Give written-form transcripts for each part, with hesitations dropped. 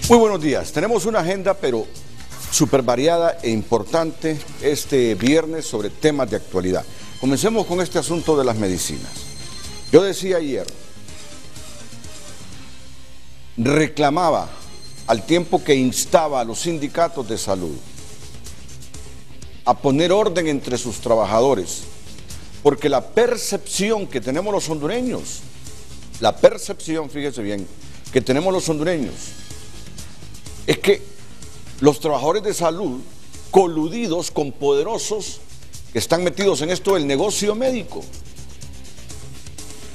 Muy buenos días. Tenemos una agenda, pero súper variada e importante este viernes sobre temas de actualidad. Comencemos con este asunto de las medicinas. Yo decía ayer, reclamaba al tiempo que instaba a los sindicatos de salud a poner orden entre sus trabajadores, porque la percepción que tenemos los hondureños, la percepción, fíjese bien, que tenemos los hondureños, es que los trabajadores de salud, coludidos con poderosos que están metidos en esto del negocio médico,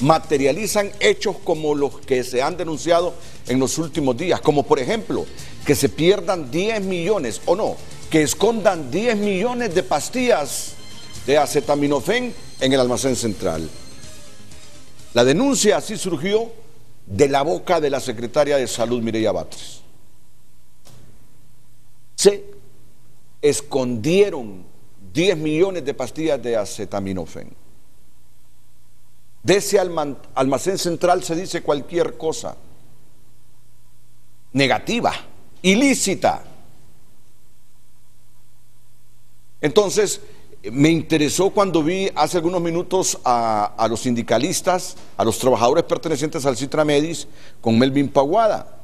materializan hechos como los que se han denunciado en los últimos días, como por ejemplo, que se pierdan 10 millones, o no, que escondan 10 millones de pastillas de acetaminofén en el almacén central. La denuncia así surgió de la boca de la secretaria de Salud, Mireya Batres. Se escondieron 10 millones de pastillas de acetaminofén. De ese almacén central se dice cualquier cosa negativa, ilícita. Entonces, me interesó cuando vi hace algunos minutos a los sindicalistas, a los trabajadores pertenecientes al Citramedis, con Melvin Paguada,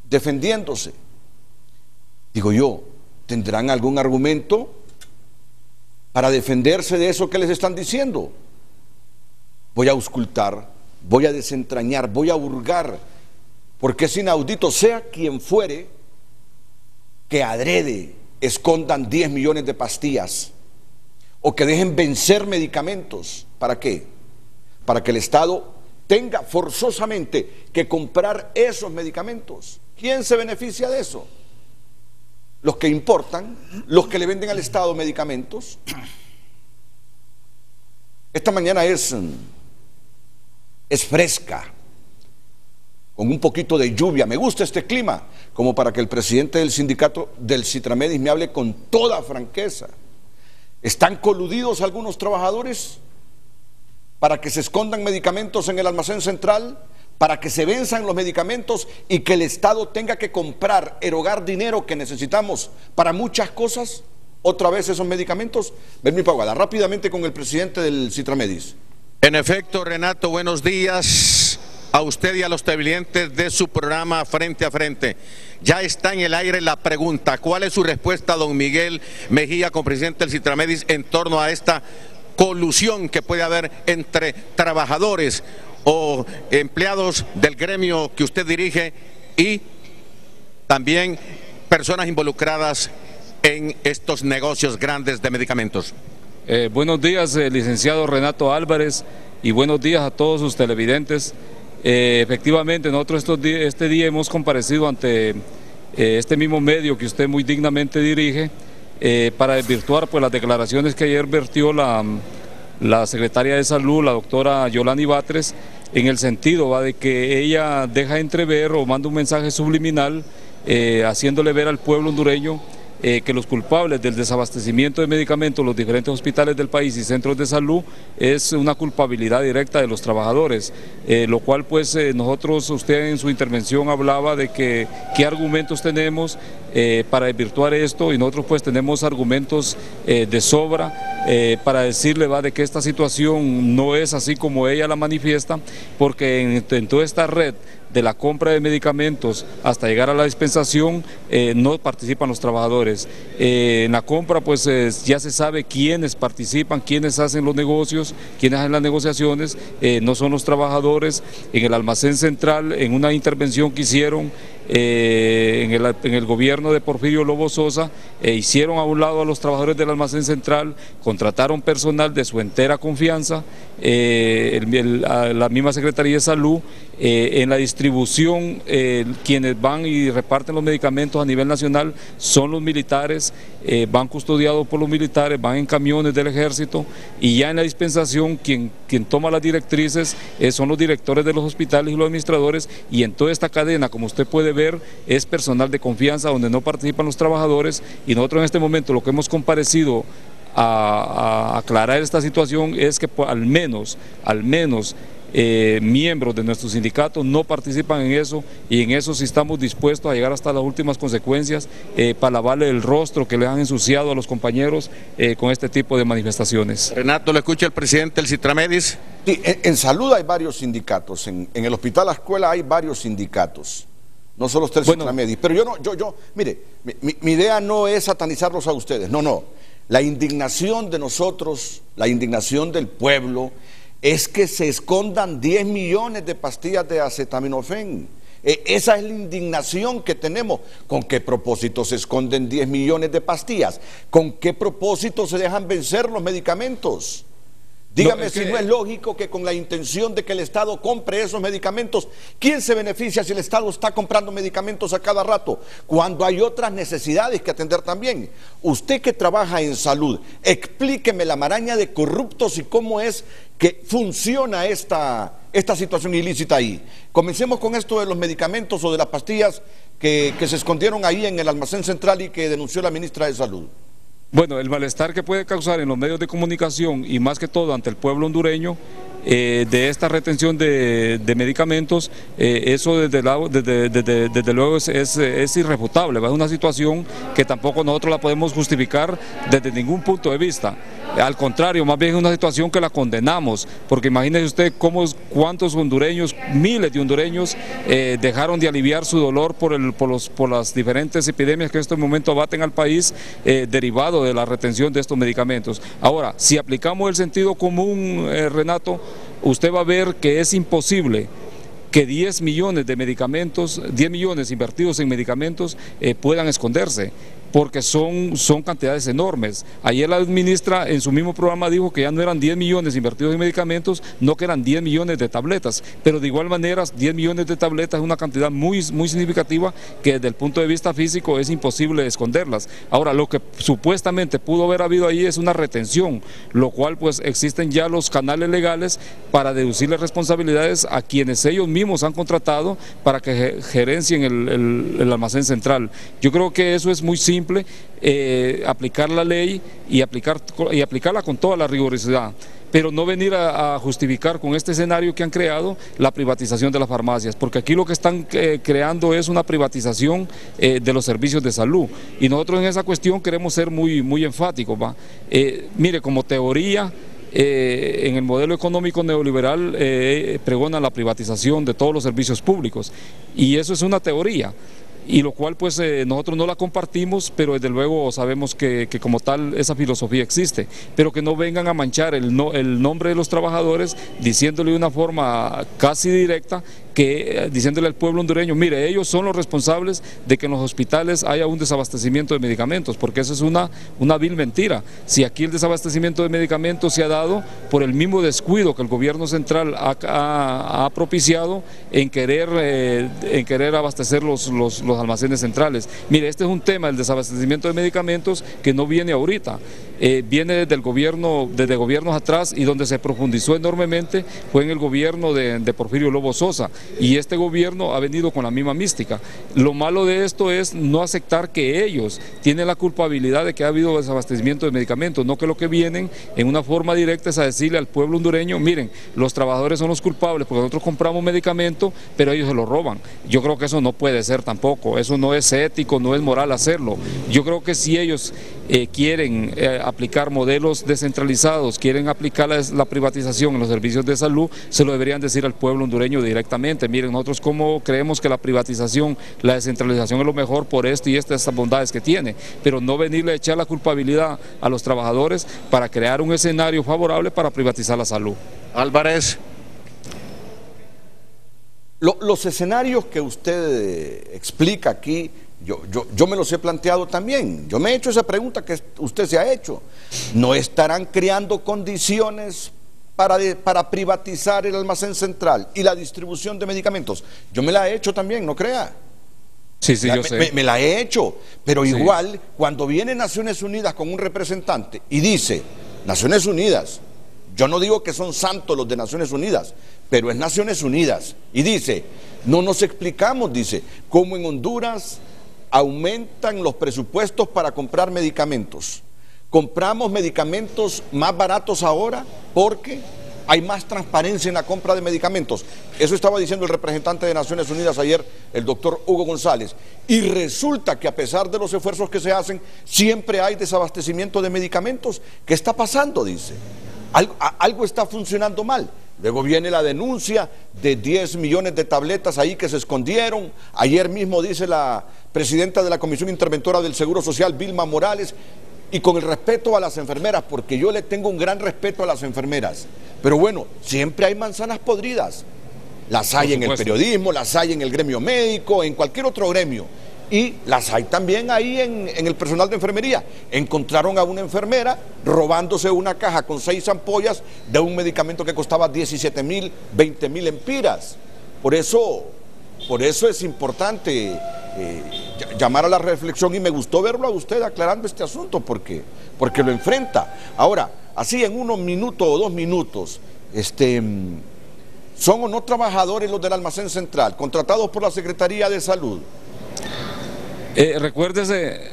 defendiéndose. Digo yo, ¿tendrán algún argumento para defenderse de eso que les están diciendo? Voy a auscultar, voy a desentrañar, voy a hurgar, porque es inaudito, sea quien fuere, que adrede escondan 10 millones de pastillas o que dejen vencer medicamentos. ¿Para qué? Para que el Estado tenga forzosamente que comprar esos medicamentos. ¿Quién se beneficia de eso? Los que importan, los que le venden al Estado medicamentos. Esta mañana es fresca, con un poquito de lluvia. Me gusta este clima, como para que el presidente del sindicato del Citramedis me hable con toda franqueza. ¿Están coludidos algunos trabajadores para que se escondan medicamentos en el almacén central, para que se venzan los medicamentos y que el Estado tenga que comprar, erogar dinero que necesitamos para muchas cosas? Otra vez esos medicamentos. Ven, Paguada, rápidamente con el presidente del Citramedis. En efecto, Renato, buenos días a usted y a los televidentes de su programa Frente a Frente. Ya está en el aire la pregunta: ¿cuál es su respuesta, don Miguel Mejía, como presidente del Citramedis, en torno a esta colusión que puede haber entre trabajadores o empleados del gremio que usted dirige y también personas involucradas en estos negocios grandes de medicamentos? Buenos días, licenciado Renato Álvarez, y buenos días a todos sus televidentes. Efectivamente, nosotros este día hemos comparecido ante este mismo medio que usted muy dignamente dirige para desvirtuar pues las declaraciones que ayer vertió la secretaria de Salud, la doctora Yolani Batres, en el sentido de que ella deja entrever o manda un mensaje subliminal haciéndole ver al pueblo hondureño que los culpables del desabastecimiento de medicamentos en los diferentes hospitales del país y centros de salud es una culpabilidad directa de los trabajadores, lo cual pues nosotros, usted en su intervención hablaba de que qué argumentos tenemos para desvirtuar esto, y nosotros pues tenemos argumentos de sobra para decirle de que esta situación no es así como ella la manifiesta, porque en toda esta red de la compra de medicamentos hasta llegar a la dispensación no participan los trabajadores. En la compra pues ya se sabe quiénes participan, quiénes hacen los negocios, quiénes hacen las negociaciones, no son los trabajadores. En el almacén central, en una intervención que hicieron en el gobierno de Porfirio Lobo Sosa, hicieron a un lado a los trabajadores del almacén central, contrataron personal de su entera confianza, la misma Secretaría de Salud, en la distribución quienes van y reparten los medicamentos a nivel nacional son los militares, van custodiados por los militares, van en camiones del ejército, y ya en la dispensación quien toma las directrices son los directores de los hospitales y los administradores, y en toda esta cadena, como usted puede ver, es personal de confianza donde no participan los trabajadores. Y nosotros en este momento lo que hemos comparecido a aclarar esta situación es que al menos miembros de nuestro sindicato no participan en eso, y en eso sí estamos dispuestos a llegar hasta las últimas consecuencias para lavarle el rostro que le han ensuciado a los compañeros con este tipo de manifestaciones. Renato, ¿lo escucha el presidente del Citramedis? Sí, en salud hay varios sindicatos, en el hospital La Escuela hay varios sindicatos, no solo usted el Citramedis, pero mire, mi idea no es satanizarlos a ustedes, no, la indignación de nosotros, la indignación del pueblo, es que se escondan 10 millones de pastillas de acetaminofén. Esa es la indignación que tenemos. ¿Con qué propósito se esconden 10 millones de pastillas? ¿Con qué propósito se dejan vencer los medicamentos? Dígame si no es lógico que con la intención de que el Estado compre esos medicamentos, ¿quién se beneficia si el Estado está comprando medicamentos a cada rato? Cuando hay otras necesidades que atender también. Usted que trabaja en salud, explíqueme la maraña de corruptos y cómo es que funciona esta situación ilícita ahí. Comencemos con esto de los medicamentos o de las pastillas que se escondieron ahí en el almacén central y que denunció la ministra de Salud. Bueno, el malestar que puede causar en los medios de comunicación y más que todo ante el pueblo hondureño de esta retención de medicamentos, eso desde luego es irrefutable, es una situación que tampoco nosotros la podemos justificar desde ningún punto de vista. Al contrario, más bien es una situación que la condenamos, porque imagínese usted cuántos hondureños, miles de hondureños dejaron de aliviar su dolor por las diferentes epidemias que en este momento abaten al país derivado de la retención de estos medicamentos. Ahora, si aplicamos el sentido común, Renato, usted va a ver que es imposible que 10 millones de medicamentos, 10 millones invertidos en medicamentos puedan esconderse, porque son cantidades enormes. Ayer la ministra en su mismo programa dijo que ya no eran 10 millones invertidos en medicamentos, no que eran 10 millones de tabletas, pero de igual manera 10 millones de tabletas es una cantidad muy significativa que desde el punto de vista físico es imposible esconderlas. Ahora, lo que supuestamente pudo haber habido ahí es una retención, lo cual pues existen ya los canales legales para deducirle responsabilidades a quienes ellos mismos han contratado para que gerencien el almacén central. Yo creo que eso es muy simple, aplicar la ley y aplicarla con toda la rigurosidad, pero no venir a justificar con este escenario que han creado la privatización de las farmacias, porque aquí lo que están creando es una privatización de los servicios de salud, y nosotros en esa cuestión queremos ser muy enfáticos. Mire, como teoría, en el modelo económico neoliberal pregona la privatización de todos los servicios públicos, y eso es una teoría, y lo cual pues nosotros no la compartimos, pero desde luego sabemos que como tal esa filosofía existe, pero que no vengan a manchar el nombre de los trabajadores diciéndole de una forma casi directa, diciéndole al pueblo hondureño, mire, ellos son los responsables de que en los hospitales haya un desabastecimiento de medicamentos, porque eso es una vil mentira. Si aquí el desabastecimiento de medicamentos se ha dado por el mismo descuido que el gobierno central ha propiciado en querer abastecer los almacenes centrales. Mire, este es un tema del desabastecimiento de medicamentos que no viene ahorita, viene desde gobiernos atrás, y donde se profundizó enormemente fue en el gobierno de Porfirio Lobo Sosa, y este gobierno ha venido con la misma mística. Lo malo de esto es no aceptar que ellos tienen la culpabilidad de que ha habido desabastecimiento de medicamentos, no que lo que vienen en una forma directa es a decirle al pueblo hondureño, miren, los trabajadores son los culpables porque nosotros compramos medicamentos, pero ellos se lo roban. Yo creo que eso no puede ser tampoco, eso no es ético, no es moral hacerlo. Yo creo que si ellos quieren aplicar modelos descentralizados, quieren aplicar la privatización en los servicios de salud, se lo deberían decir al pueblo hondureño directamente. Miren, nosotros como creemos que la privatización, la descentralización es lo mejor por esto y estas bondades que tiene, pero no venirle a echar la culpabilidad a los trabajadores para crear un escenario favorable para privatizar la salud. Álvarez. Los escenarios que usted explica aquí, yo me los he planteado también. Yo me he hecho esa pregunta que usted se ha hecho. ¿No estarán creando condiciones para privatizar el almacén central y la distribución de medicamentos? Yo me la he hecho también, no crea. Sí, yo sé. Me la he hecho, pero igual cuando viene Naciones Unidas con un representante y dice, Naciones Unidas, yo no digo que son santos los de Naciones Unidas, pero es Naciones Unidas, y dice, no nos explicamos, dice, cómo en Honduras aumentan los presupuestos para comprar medicamentos. Compramos medicamentos más baratos ahora porque hay más transparencia en la compra de medicamentos. Eso estaba diciendo el representante de Naciones Unidas ayer, el doctor Hugo González. Y resulta que a pesar de los esfuerzos que se hacen, siempre hay desabastecimiento de medicamentos. ¿Qué está pasando? Dice. Algo está funcionando mal. Luego viene la denuncia de 10 millones de tabletas ahí que se escondieron. Ayer mismo dice la presidenta de la Comisión Interventora del Seguro Social, Vilma Morales, y con el respeto a las enfermeras, porque yo le tengo un gran respeto a las enfermeras, pero bueno, siempre hay manzanas podridas. Las hay en el periodismo, las hay en el gremio médico, en cualquier otro gremio. Y las hay también ahí en el personal de enfermería. Encontraron a una enfermera robándose una caja con 6 ampollas de un medicamento que costaba 17.000, 20.000 empiras. Por eso es importante llamar a la reflexión, y me gustó verlo a usted aclarando este asunto porque lo enfrenta. Ahora, así en 1 minuto o 2 minutos, ¿son o no trabajadores los del almacén central, contratados por la Secretaría de Salud? Recuérdese,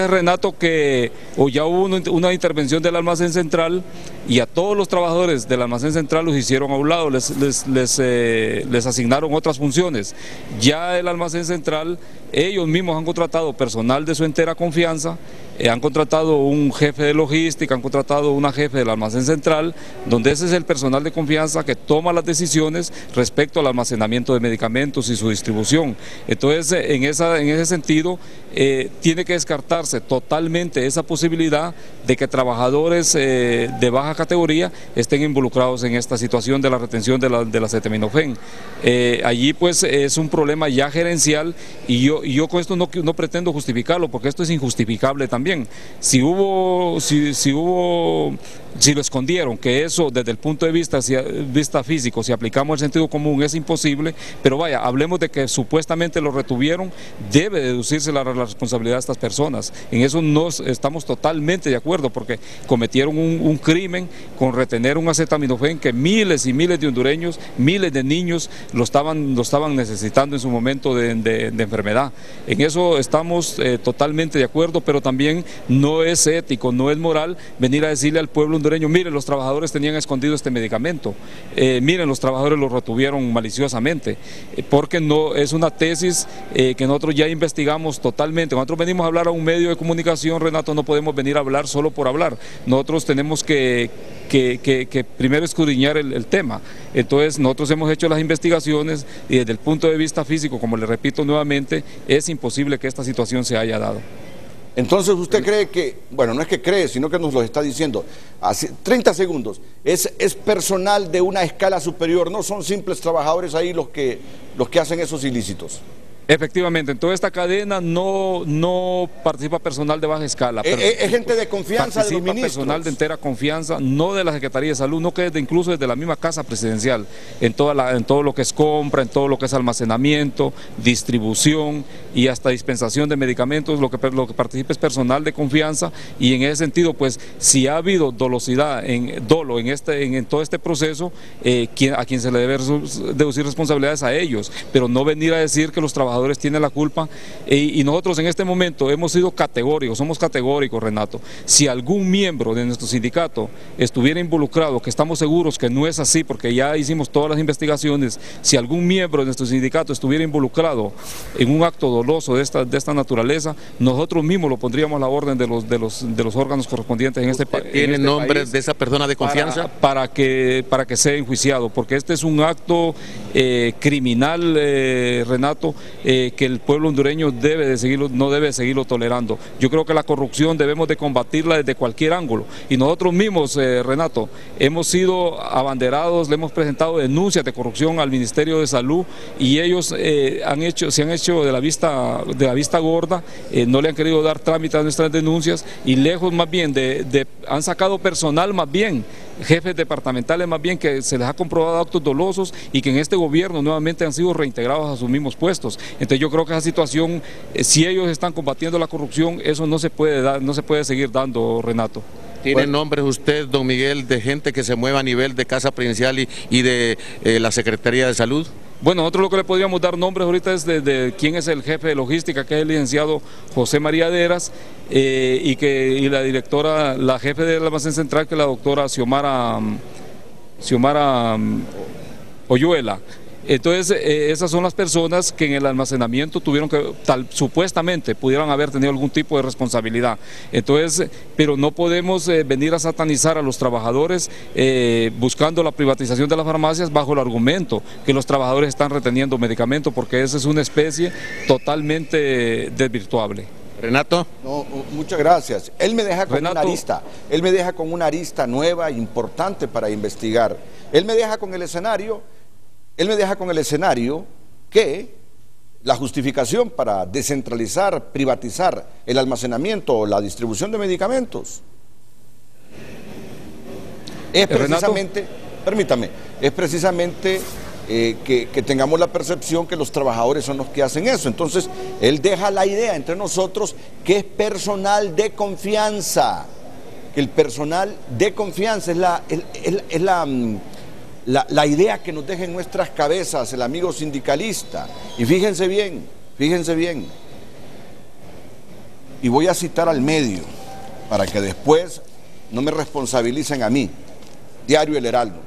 Renato, que ya hubo una intervención del almacén central y a todos los trabajadores del almacén central los hicieron a un lado, les asignaron otras funciones. Ya el almacén central, ellos mismos han contratado personal de su entera confianza, han contratado un jefe de logística, han contratado una jefe del almacén central, donde ese es el personal de confianza que toma las decisiones respecto al almacenamiento de medicamentos y su distribución. Entonces, en ese sentido, tiene que descartarse totalmente esa posibilidad de que trabajadores de baja categoría estén involucrados en esta situación de la retención de la acetaminofén. Allí pues es un problema ya gerencial, y yo con esto no pretendo justificarlo, porque esto es injustificable también. Si lo escondieron, que eso desde el punto de vista físico, si aplicamos el sentido común, es imposible, pero vaya, hablemos de que supuestamente lo retuvieron, debe deducirse la responsabilidad de estas personas. En eso no estamos totalmente de acuerdo, porque cometieron un crimen con retener un acetaminofén que miles y miles de hondureños, miles de niños lo estaban necesitando en su momento de enfermedad. En eso estamos totalmente de acuerdo, pero también no es ético, no es moral venir a decirle al pueblo hondureño: miren, los trabajadores tenían escondido este medicamento, miren, los trabajadores lo retuvieron maliciosamente, porque no es una tesis que nosotros ya investigamos totalmente. Nosotros venimos a hablar a un medio de comunicación, Renato, no podemos venir a hablar solo por hablar. Nosotros tenemos que primero escudriñar el tema. Entonces nosotros hemos hecho las investigaciones y desde el punto de vista físico, como le repito nuevamente, es imposible que esta situación se haya dado. Entonces usted cree que, bueno, no es que cree, sino que nos lo está diciendo, hace 30 segundos, es personal de una escala superior, no son simples trabajadores ahí los que hacen esos ilícitos. Efectivamente, en toda esta cadena no participa personal de baja escala. Pero es gente de confianza de los ministros. Personal de entera confianza, no de la Secretaría de Salud, no que incluso desde la misma Casa Presidencial, en todo lo que es compra, en todo lo que es almacenamiento, distribución y hasta dispensación de medicamentos, lo que participa es personal de confianza, y en ese sentido, pues, si ha habido dolosidad, en todo este proceso, a quien se le debe deducir responsabilidades a ellos, pero no venir a decir que los trabajadores tienen la culpa, y nosotros en este momento hemos sido categóricos, somos categóricos, Renato. Si algún miembro de nuestro sindicato estuviera involucrado, que estamos seguros que no es así, porque ya hicimos todas las investigaciones, si algún miembro de nuestro sindicato estuviera involucrado en un acto doloso de esta naturaleza, nosotros mismos lo pondríamos a la orden de los órganos correspondientes en este país. ¿Tiene nombres de esa persona de confianza? Para que sea enjuiciado, porque este es un acto criminal, Renato, que el pueblo hondureño no debe seguirlo tolerando. Yo creo que la corrupción debemos de combatirla desde cualquier ángulo, y nosotros mismos, Renato, hemos sido abanderados, le hemos presentado denuncias de corrupción al Ministerio de Salud, y ellos se han hecho de la vista gorda, no le han querido dar trámite a nuestras denuncias, y lejos más bien han sacado personal, más bien jefes departamentales más bien, que se les ha comprobado actos dolosos y que en este gobierno nuevamente han sido reintegrados a sus mismos puestos. Entonces yo creo que esa situación, si ellos están combatiendo la corrupción, eso no se puede seguir dando, Renato. ¿Tiene nombres usted, don Miguel, de gente que se mueva a nivel de Casa Presidencial y de la Secretaría de Salud? Bueno, nosotros lo que le podríamos dar nombres ahorita es de quién es el jefe de logística, que es el licenciado José María Deras, y la directora, la jefe del almacén central, que es la doctora Xiomara Xiomara Oyuela. Entonces, esas son las personas que en el almacenamiento tuvieron que, supuestamente, pudieran haber tenido algún tipo de responsabilidad. Entonces, pero no podemos venir a satanizar a los trabajadores buscando la privatización de las farmacias bajo el argumento que los trabajadores están reteniendo medicamentos, porque esa es una especie totalmente desvirtuable. Renato. No, muchas gracias. Él me deja con una arista. Él me deja con una arista nueva, importante para investigar. Él me deja con el escenario que la justificación para descentralizar, privatizar el almacenamiento o la distribución de medicamentos es precisamente, permítame, es precisamente que tengamos la percepción que los trabajadores son los que hacen eso. Entonces, él deja la idea entre nosotros que es personal de confianza, que el personal de confianza es la idea que nos deja en nuestras cabezas el amigo sindicalista. Y fíjense bien, y voy a citar al medio para que después no me responsabilicen a mí. Diario El Heraldo,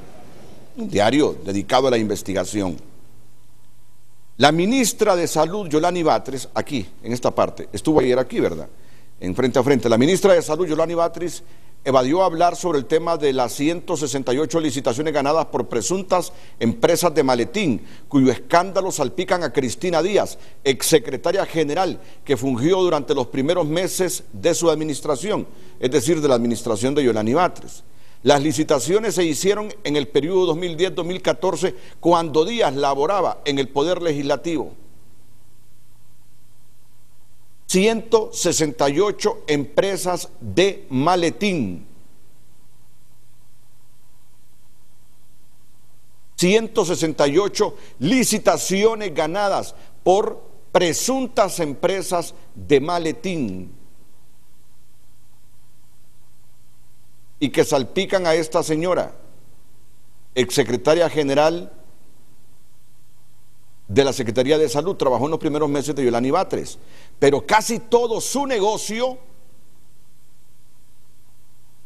un diario dedicado a la investigación. La ministra de Salud, Yolani Batres, aquí, en esta parte, estuvo ayer aquí, ¿verdad? En Frente a Frente. La ministra de Salud, Yolani Batres, evadió hablar sobre el tema de las 168 licitaciones ganadas por presuntas empresas de maletín, cuyo escándalo salpican a Cristina Díaz, exsecretaria general, que fungió durante los primeros meses de su administración, es decir, de la administración de Yolani Batres. Las licitaciones se hicieron en el periodo 2010-2014, cuando Díaz laboraba en el Poder Legislativo. 168 empresas de maletín. 168 licitaciones ganadas por presuntas empresas de maletín. Y que salpican a esta señora, exsecretaria general de la Secretaría de Salud, trabajó en los primeros meses de Yolani Batres, pero casi todo su negocio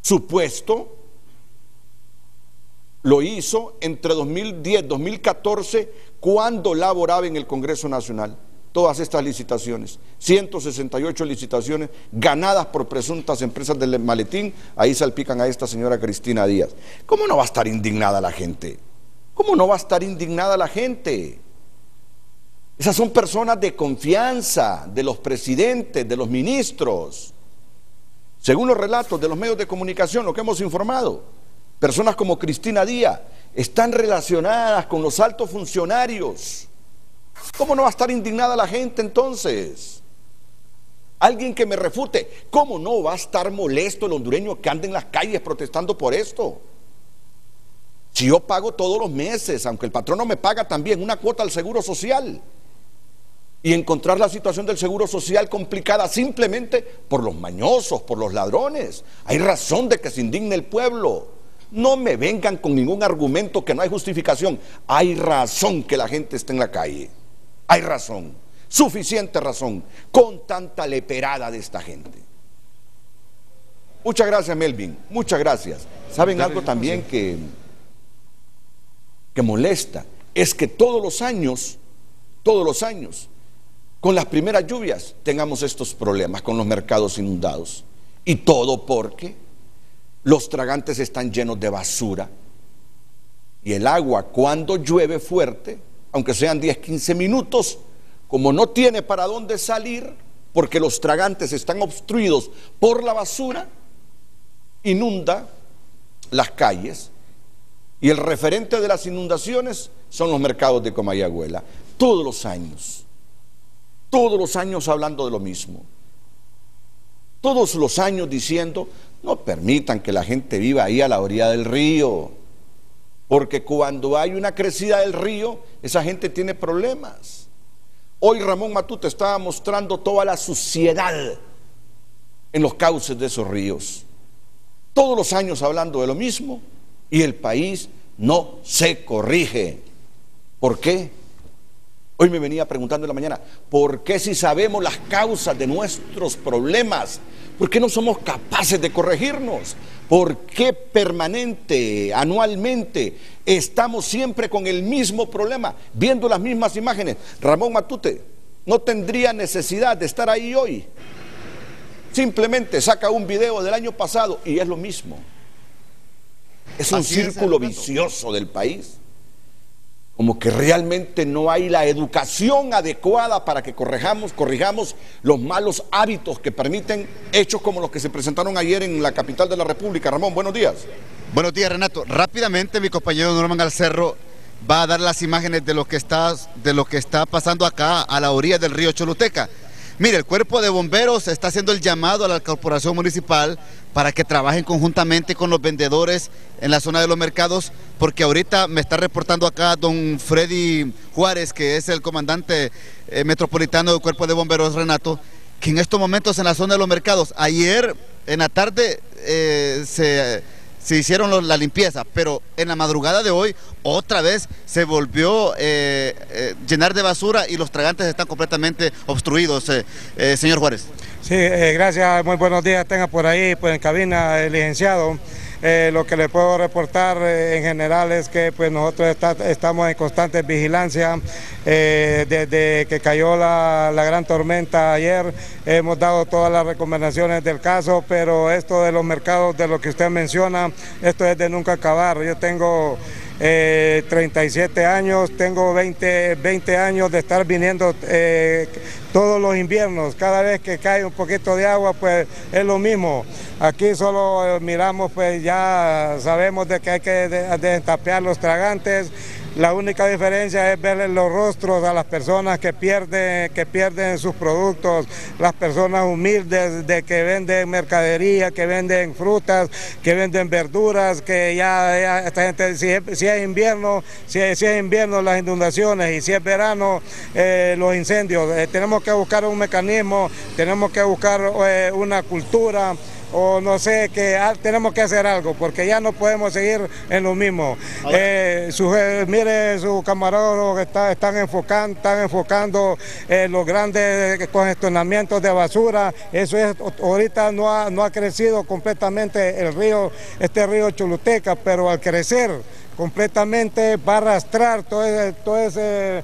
supuesto lo hizo entre 2010 y 2014, cuando laboraba en el Congreso Nacional. Todas estas licitaciones, 168 licitaciones ganadas por presuntas empresas del maletín, ahí salpican a esta señora Cristina Díaz. ¿Cómo no va a estar indignada la gente? ¿Cómo no va a estar indignada la gente? Esas son personas de confianza de los presidentes, de los ministros. Según los relatos de los medios de comunicación, lo que hemos informado, personas como Cristina Díaz están relacionadas con los altos funcionarios. ¿Cómo no va a estar indignada la gente entonces? Alguien que me refute. ¿Cómo no va a estar molesto el hondureño que anda en las calles protestando por esto? Si yo pago todos los meses, aunque el patrón no me paga también, una cuota al Seguro Social, y encontrar la situación del Seguro Social complicada simplemente por los mañosos, por los ladrones, hay razón de que se indigne el pueblo. No me vengan con ningún argumento que no hay justificación. Hay razón que la gente esté en la calle. Hay razón, suficiente razón, con tanta leperada de esta gente. Muchas gracias, Melvin, muchas gracias. ¿Saben algo también que molesta? Es que todos los años, con las primeras lluvias, tengamos estos problemas con los mercados inundados. Y todo porque los tragantes están llenos de basura. Y el agua, cuando llueve fuerte, aunque sean 10, 15 minutos, como no tiene para dónde salir, porque los tragantes están obstruidos por la basura, inunda las calles. Y el referente de las inundaciones son los mercados de Comayagüela. Todos los años hablando de lo mismo. Todos los años diciendo, no permitan que la gente viva ahí a la orilla del río, porque cuando hay una crecida del río, esa gente tiene problemas. Hoy Ramón Matute estaba mostrando toda la suciedad en los cauces de esos ríos. Todos los años hablando de lo mismo, y el país no se corrige. ¿Por qué? Hoy me venía preguntando en la mañana, ¿por qué si sabemos las causas de nuestros problemas, por qué no somos capaces de corregirnos? ¿Por qué permanente, anualmente, estamos siempre con el mismo problema, viendo las mismas imágenes? Ramón Matute no tendría necesidad de estar ahí hoy. Simplemente saca un video del año pasado y es lo mismo. Es un círculo vicioso del país. Como que realmente no hay la educación adecuada para que corrijamos los malos hábitos que permiten hechos como los que se presentaron ayer en la capital de la República. Ramón, buenos días. Buenos días, Renato. Rápidamente mi compañero Norman Alcerro va a dar las imágenes de lo que está pasando acá a la orilla del río Choluteca. Mire, el cuerpo de bomberos está haciendo el llamado a la corporación municipal para que trabajen conjuntamente con los vendedores en la zona de los mercados, porque ahorita me está reportando acá don Freddy Juárez, que es el comandante metropolitano del cuerpo de bomberos, Renato, que en estos momentos en la zona de los mercados, ayer en la tarde se hicieron la limpieza, pero en la madrugada de hoy otra vez se volvió llenar de basura y los tragantes están completamente obstruidos, señor Juárez. Sí, gracias, muy buenos días, tenga por ahí, pues en cabina, licenciado. Lo que le puedo reportar en general es que pues nosotros estamos en constante vigilancia desde que cayó la gran tormenta ayer. Hemos dado todas las recomendaciones del caso, pero esto de los mercados, de lo que usted menciona, esto es de nunca acabar. Yo tengo 37 años, tengo 20 años de estar viniendo todos los inviernos. Cada vez que cae un poquito de agua, pues es lo mismo. Aquí solo miramos, pues ya sabemos de que hay que destapear los tragantes. La única diferencia es ver los rostros a las personas que pierden sus productos, las personas humildes de que venden mercadería, que venden frutas, que venden verduras, que ya esta gente, si es invierno, si es invierno las inundaciones y si es verano los incendios. Tenemos que buscar un mecanismo, tenemos que buscar una cultura, o no sé, que tenemos que hacer algo, porque ya no podemos seguir en lo mismo. Mire, sus camarógrafos están enfocando los grandes congestionamientos de basura. Eso es, ahorita no ha crecido completamente el río, este río Choluteca, pero al crecer completamente va a arrastrar todo ese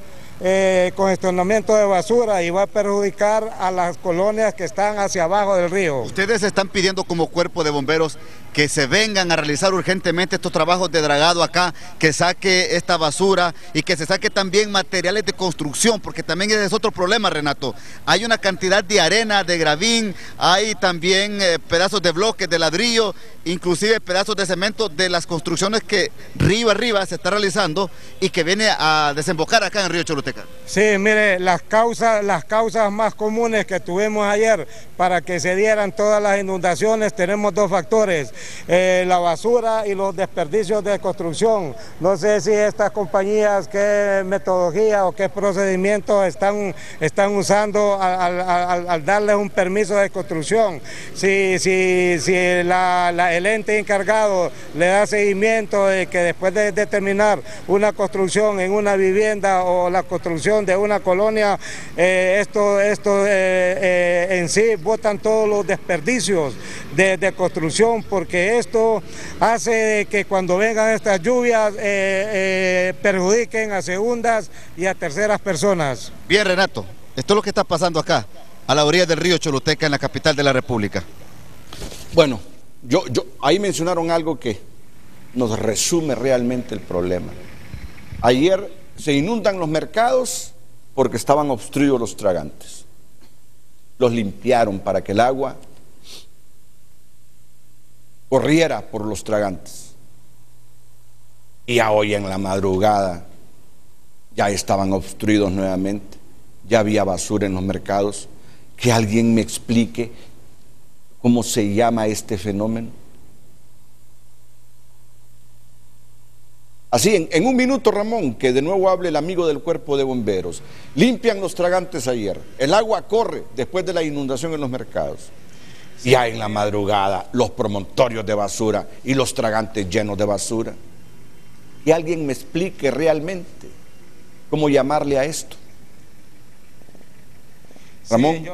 congestionamiento de basura y va a perjudicar a las colonias que están hacia abajo del río. Ustedes están pidiendo como cuerpo de bomberos que se vengan a realizar urgentemente estos trabajos de dragado acá, que saque esta basura y que se saque también materiales de construcción, porque también ese es otro problema, Renato. Hay una cantidad de arena, de gravín, hay también pedazos de bloques de ladrillo, inclusive pedazos de cemento de las construcciones que río arriba se está realizando y que viene a desembocar acá en el río Choluteca. Sí, mire, las causas más comunes que tuvimos ayer para que se dieran todas las inundaciones, tenemos dos factores: la basura y los desperdicios de construcción. No sé si estas compañías qué metodología o qué procedimientos están usando al darles un permiso de construcción. Si el ente encargado le da seguimiento de que después de terminar una construcción en una vivienda o la construcción de una colonia, esto en sí botan todos los desperdicios de construcción, porque esto hace que cuando vengan estas lluvias perjudiquen a segundas y a terceras personas. Bien, Renato, esto es lo que está pasando acá, a la orilla del río Choluteca, en la capital de la República. Bueno, ahí mencionaron algo que nos resume realmente el problema. Ayer se inundan los mercados porque estaban obstruidos los tragantes. Los limpiaron para que el agua corriera por los tragantes. Y ya hoy en la madrugada ya estaban obstruidos nuevamente, ya había basura en los mercados. Que alguien me explique cómo se llama este fenómeno. Así, en un minuto, Ramón, que de nuevo hable el amigo del cuerpo de bomberos. Limpian los tragantes ayer, el agua corre después de la inundación en los mercados. Ya en la madrugada, los promontorios de basura y los tragantes llenos de basura. Que alguien me explique realmente cómo llamarle a esto. Ramón. Sí,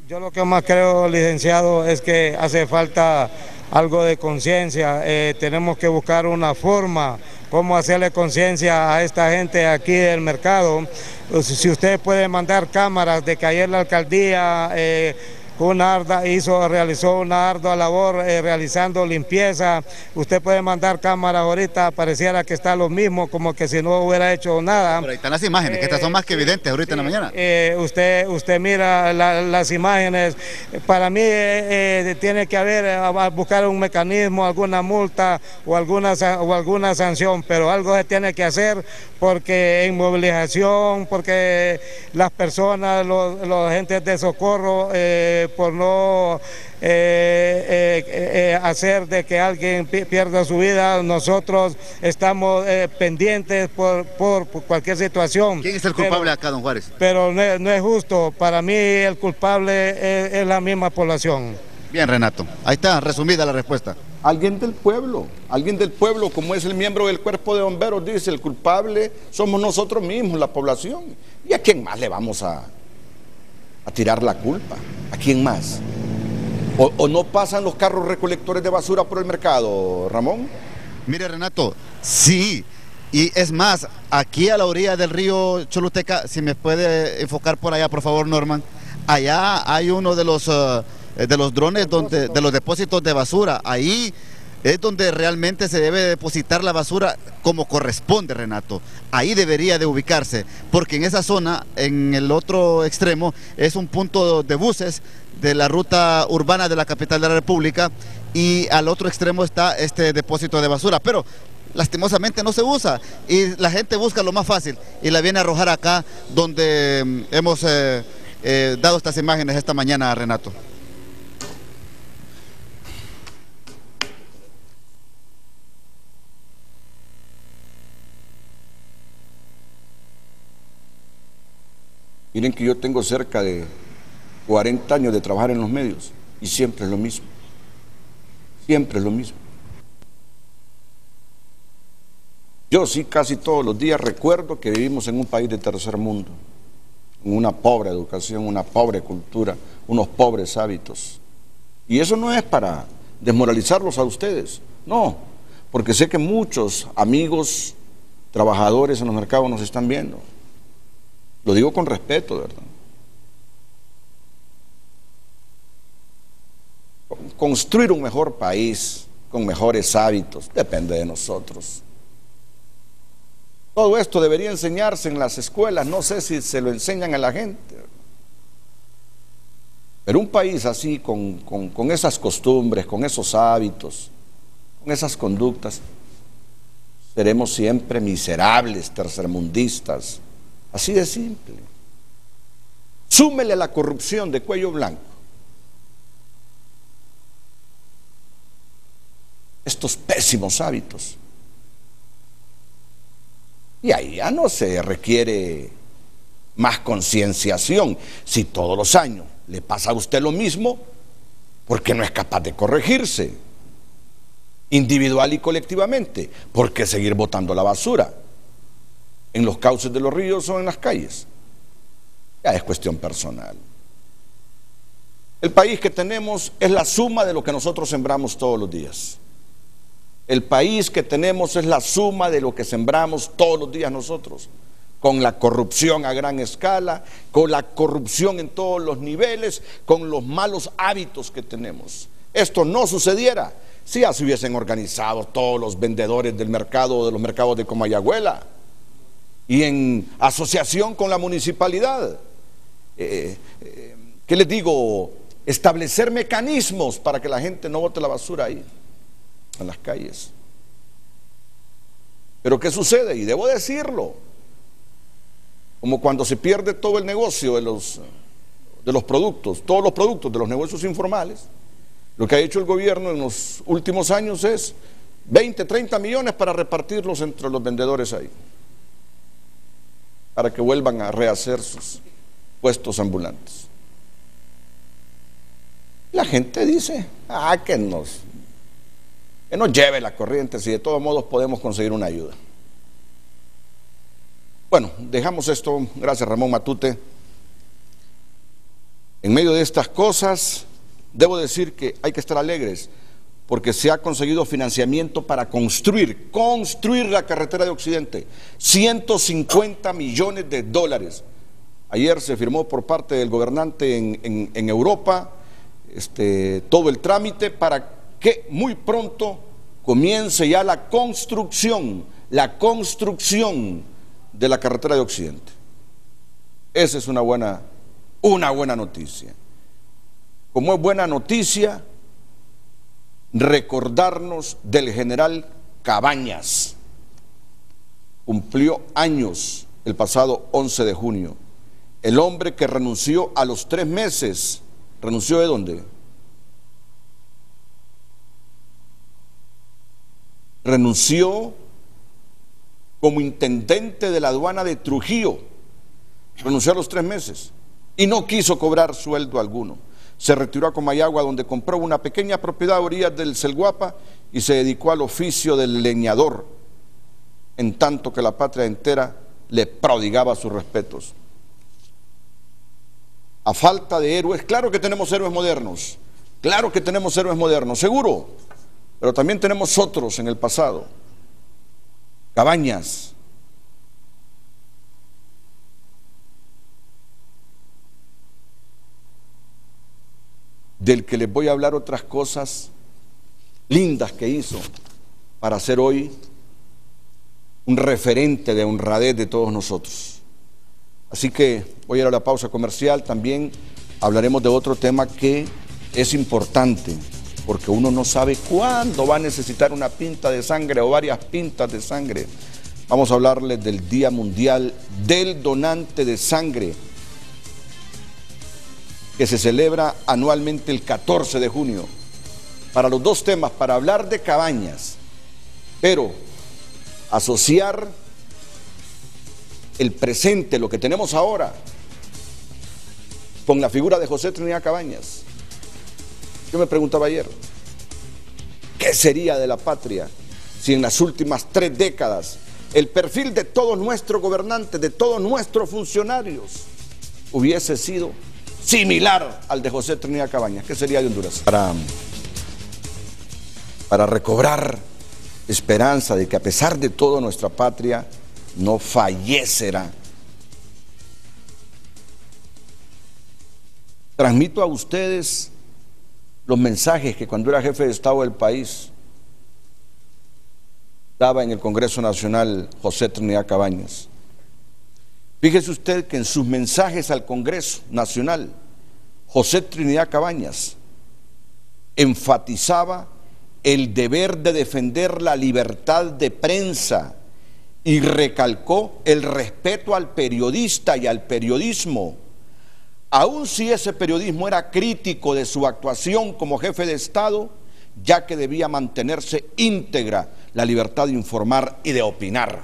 yo lo que más creo, licenciado, es que hace falta algo de conciencia. Tenemos que buscar una forma, cómo hacerle conciencia a esta gente aquí del mercado. Si usted puede mandar cámaras de que ayer la alcaldía realizó una ardua labor realizando limpieza. Usted puede mandar cámaras ahorita, pareciera que está lo mismo, como que si no hubiera hecho nada. Pero ahí están las imágenes, que estas son más que evidentes ahorita en la mañana. Usted mira las imágenes. Para mí tiene que buscar un mecanismo, alguna multa o alguna sanción, pero algo se tiene que hacer, porque en movilización, porque las personas, los agentes de socorro, por no hacer de que alguien pierda su vida, nosotros estamos pendientes por cualquier situación. ¿Quién es el culpable acá, don Juárez? Pero no es justo. Para mí el culpable es la misma población. Bien, Renato, ahí está resumida la respuesta. Alguien del pueblo, como es el miembro del cuerpo de bomberos, dice: el culpable somos nosotros mismos, la población. ¿Y a quién más le vamos a tirar la culpa? ¿A quién más? ¿O no pasan los carros recolectores de basura por el mercado, Ramón? Mire, Renato, sí, y es más, aquí a la orilla del río Choluteca, si me puede enfocar por allá, por favor, Norman, allá hay uno de los drones de los depósitos de basura. Ahí es donde realmente se debe depositar la basura como corresponde, Renato. Ahí debería de ubicarse, porque en esa zona, en el otro extremo, es un punto de buses de la ruta urbana de la capital de la República, y al otro extremo está este depósito de basura, pero lastimosamente no se usa, y la gente busca lo más fácil y la viene a arrojar acá donde hemos dado estas imágenes esta mañana, Renato. Miren que yo tengo cerca de 40 años de trabajar en los medios y siempre es lo mismo. Siempre es lo mismo. Yo sí casi todos los días recuerdo que vivimos en un país de tercer mundo, en una pobre educación, una pobre cultura, unos pobres hábitos. Y eso no es para desmoralizarlos a ustedes, no, porque sé que muchos amigos, trabajadores en los mercados nos están viendo. Lo digo con respeto, de verdad. Construir un mejor país, con mejores hábitos, depende de nosotros. Todo esto debería enseñarse en las escuelas, no sé si se lo enseñan a la gente. Pero un país así, con esas costumbres, con esos hábitos, con esas conductas, seremos siempre miserables, tercermundistas. Así de simple. Súmele la corrupción de cuello blanco. Estos pésimos hábitos. Y ahí ya no se requiere más concienciación. Si todos los años le pasa a usted lo mismo, ¿por qué no es capaz de corregirse? Individual y colectivamente. ¿Por qué seguir botando la basura en los cauces de los ríos o en las calles? Ya es cuestión personal. El país que tenemos es la suma de lo que nosotros sembramos todos los días. El país que tenemos es la suma de lo que sembramos todos los días nosotros, con la corrupción a gran escala, con la corrupción en todos los niveles, con los malos hábitos que tenemos. Esto no sucediera si ya se hubiesen organizado todos los vendedores del mercado, de los mercados de Comayagüela, y en asociación con la municipalidad. ¿Qué les digo? Establecer mecanismos para que la gente no bote la basura ahí, en las calles. Pero ¿qué sucede? Y debo decirlo, como cuando se pierde todo el negocio de los productos, todos los productos de los negocios informales, lo que ha hecho el gobierno en los últimos años es 20, 30 millones para repartirlos entre los vendedores ahí, para que vuelvan a rehacer sus puestos ambulantes. La gente dice, que nos lleve la corriente, si de todos modos podemos conseguir una ayuda. Bueno, dejamos esto. Gracias, Ramón Matute. En medio de estas cosas, debo decir que hay que estar alegres, porque se ha conseguido financiamiento para construir la carretera de Occidente, 150 millones de dólares. Ayer se firmó por parte del gobernante en Europa todo el trámite para que muy pronto comience ya la construcción de la carretera de Occidente. Esa es una buena noticia. Como es buena noticia recordarnos del general Cabañas. Cumplió años el pasado 11 de junio. El hombre que renunció a los 3 meses. ¿Renunció de dónde? Renunció como intendente de la aduana de Trujillo. Renunció a los 3 meses y no quiso cobrar sueldo alguno. Se retiró a Comayagua, donde compró una pequeña propiedad a orillas del Celguapa y se dedicó al oficio del leñador, en tanto que la patria entera le prodigaba sus respetos. A falta de héroes, claro que tenemos héroes modernos, seguro, pero también tenemos otros en el pasado. Cabañas. Del que les voy a hablar otras cosas lindas que hizo para ser hoy un referente de honradez de todos nosotros. Así que voy a ir a la pausa comercial. También hablaremos de otro tema que es importante, porque uno no sabe cuándo va a necesitar una pinta de sangre o varias pintas de sangre. Vamos a hablarles del Día Mundial del Donante de Sangre, que se celebra anualmente el 14 de junio. Para los dos temas, para hablar de Cabañas, pero asociar el presente, lo que tenemos ahora, con la figura de José Trinidad Cabañas. Yo me preguntaba ayer, ¿qué sería de la patria si en las últimas 3 décadas el perfil de todos nuestros gobernantes, de todos nuestros funcionarios, hubiese sido similar al de José Trinidad Cabañas? ¿Qué sería de Honduras? Para recobrar esperanza de que a pesar de todo nuestra patria no fallecerá. Transmito a ustedes los mensajes que cuando era jefe de Estado del país daba en el Congreso Nacional José Trinidad Cabañas. Fíjese usted que en sus mensajes al Congreso Nacional, José Trinidad Cabañas enfatizaba el deber de defender la libertad de prensa y recalcó el respeto al periodista y al periodismo, aun si ese periodismo era crítico de su actuación como jefe de Estado, ya que debía mantenerse íntegra la libertad de informar y de opinar.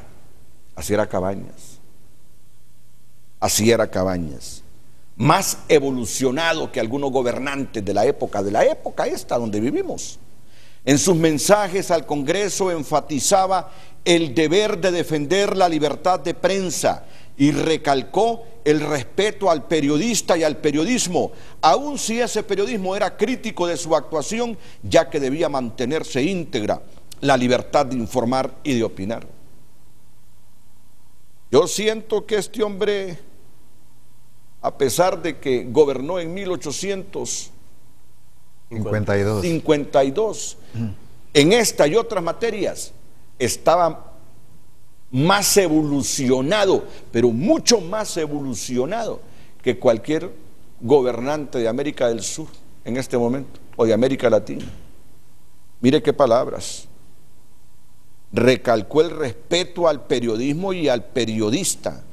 Así era Cabañas. Así era Cabañas, más evolucionado que algunos gobernantes de la época esta donde vivimos. En sus mensajes al Congreso enfatizaba el deber de defender la libertad de prensa y recalcó el respeto al periodista y al periodismo, aun si ese periodismo era crítico de su actuación, ya que debía mantenerse íntegra la libertad de informar y de opinar. Yo siento que este hombre, a pesar de que gobernó en 1852, en esta y otras materias, estaba más evolucionado, pero mucho más evolucionado que cualquier gobernante de América del Sur en este momento, o de América Latina. Mire qué palabras. Recalcó el respeto al periodismo y al periodista,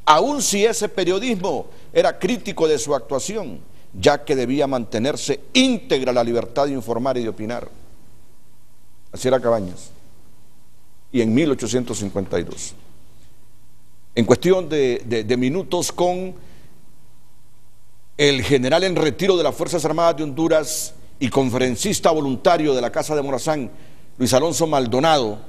aun si ese periodismo era crítico de su actuación, ya que debía mantenerse íntegra la libertad de informar y de opinar. Así era Cabañas. Y en 1852. En cuestión de minutos, con el general en retiro de las Fuerzas Armadas de Honduras y conferencista voluntario de la Casa de Morazán, Luis Alonso Maldonado,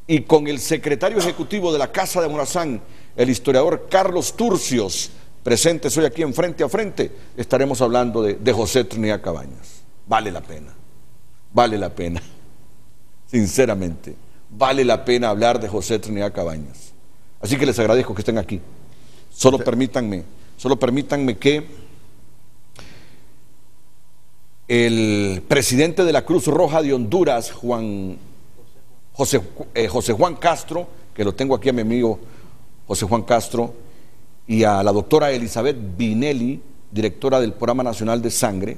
y con el secretario ejecutivo de la Casa de Morazán, el historiador Carlos Turcios, presentes hoy aquí en Frente a Frente, estaremos hablando de José Trinidad Cabañas. Vale la pena. vale la pena, sinceramente, vale la pena hablar de José Trinidad Cabañas. Así que les agradezco que estén aquí. Solo permítanme que el presidente de la Cruz Roja de Honduras, José Juan Castro, que lo tengo aquí a mi amigo José Juan Castro, y a la doctora Elizabeth Binelli, directora del Programa Nacional de Sangre,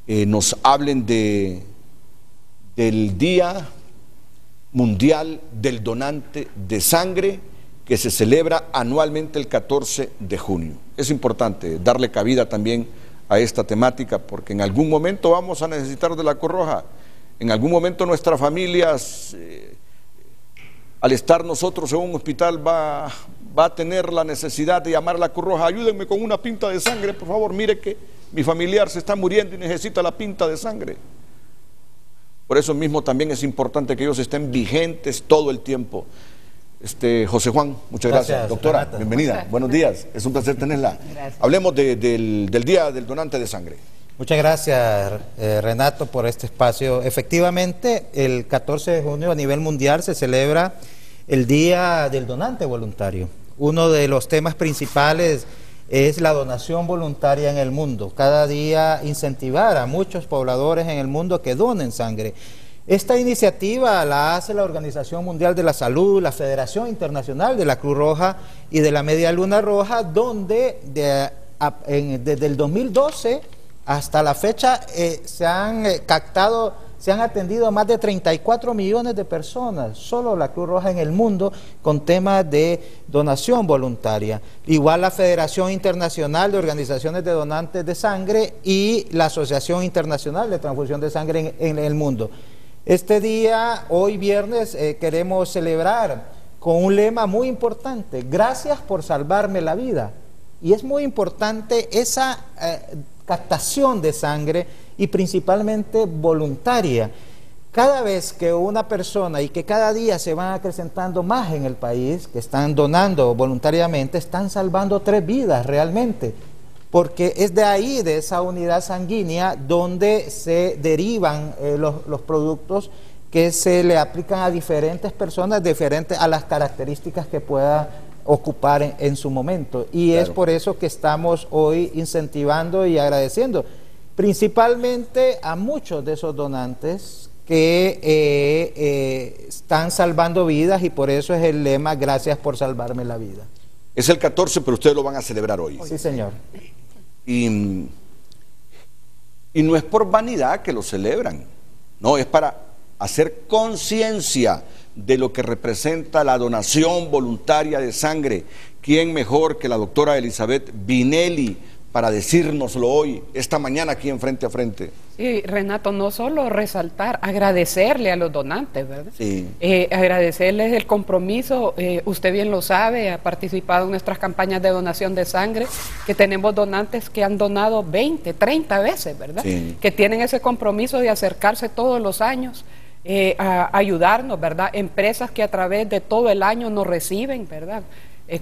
nos hablen del Día Mundial del Donante de Sangre, que se celebra anualmente el 14 de junio. Es importante darle cabida también a esta temática, porque en algún momento vamos a necesitar de la Cruz Roja, en algún momento nuestras familias, al estar nosotros en un hospital, va a tener la necesidad de llamar a la Cruz Roja: ayúdenme con una pinta de sangre, por favor, mire que mi familiar se está muriendo y necesita la pinta de sangre. Por eso mismo también es importante que ellos estén vigentes todo el tiempo. José Juan, muchas gracias. Doctora, Renato, bienvenida, buenos días, es un placer tenerla. Gracias. Hablemos del Día del Donante de Sangre. Muchas gracias, Renato, por este espacio. Efectivamente, el 14 de junio a nivel mundial se celebra el Día del Donante Voluntario. Uno de los temas principales es la donación voluntaria en el mundo. Cada día incentivar a muchos pobladores en el mundo que donen sangre. Esta iniciativa la hace la Organización Mundial de la Salud, la Federación Internacional de la Cruz Roja y de la Media Luna Roja, donde desde el 2012 hasta la fecha se han atendido a más de 34 millones de personas, solo la Cruz Roja en el mundo, con temas de donación voluntaria. Igual la Federación Internacional de Organizaciones de Donantes de Sangre y la Asociación Internacional de Transfusión de Sangre en el mundo. Este día, hoy viernes, queremos celebrar con un lema muy importante: gracias por salvarme la vida. Y es muy importante esa captación de sangre, y principalmente voluntaria. Cada vez que una persona, y que cada día se van acrecentando más en el país, que están donando voluntariamente, están salvando 3 vidas realmente, porque es de ahí, de esa unidad sanguínea, donde se derivan los productos que se le aplican a diferentes personas, diferentes a las características que pueda ocupar en su momento. Y claro, es por eso que estamos hoy incentivando y agradeciendo principalmente a muchos de esos donantes que están salvando vidas, y por eso es el lema: gracias por salvarme la vida. Es el 14, pero ustedes lo van a celebrar hoy. Sí, señor. Y no es por vanidad que lo celebran, no, es para hacer conciencia de lo que representa la donación voluntaria de sangre. ¿Quién mejor que la doctora Elizabeth Binelli para decírnoslo hoy, esta mañana, aquí en Frente a Frente? Sí, Renato, no solo resaltar, agradecerle a los donantes, ¿verdad? Sí. Agradecerles el compromiso. Usted bien lo sabe, ha participado en nuestras campañas de donación de sangre, que tenemos donantes que han donado 20, 30 veces, ¿verdad? Sí. Que tienen ese compromiso de acercarse todos los años a ayudarnos, ¿verdad? Empresas que a través de todo el año nos reciben, ¿verdad?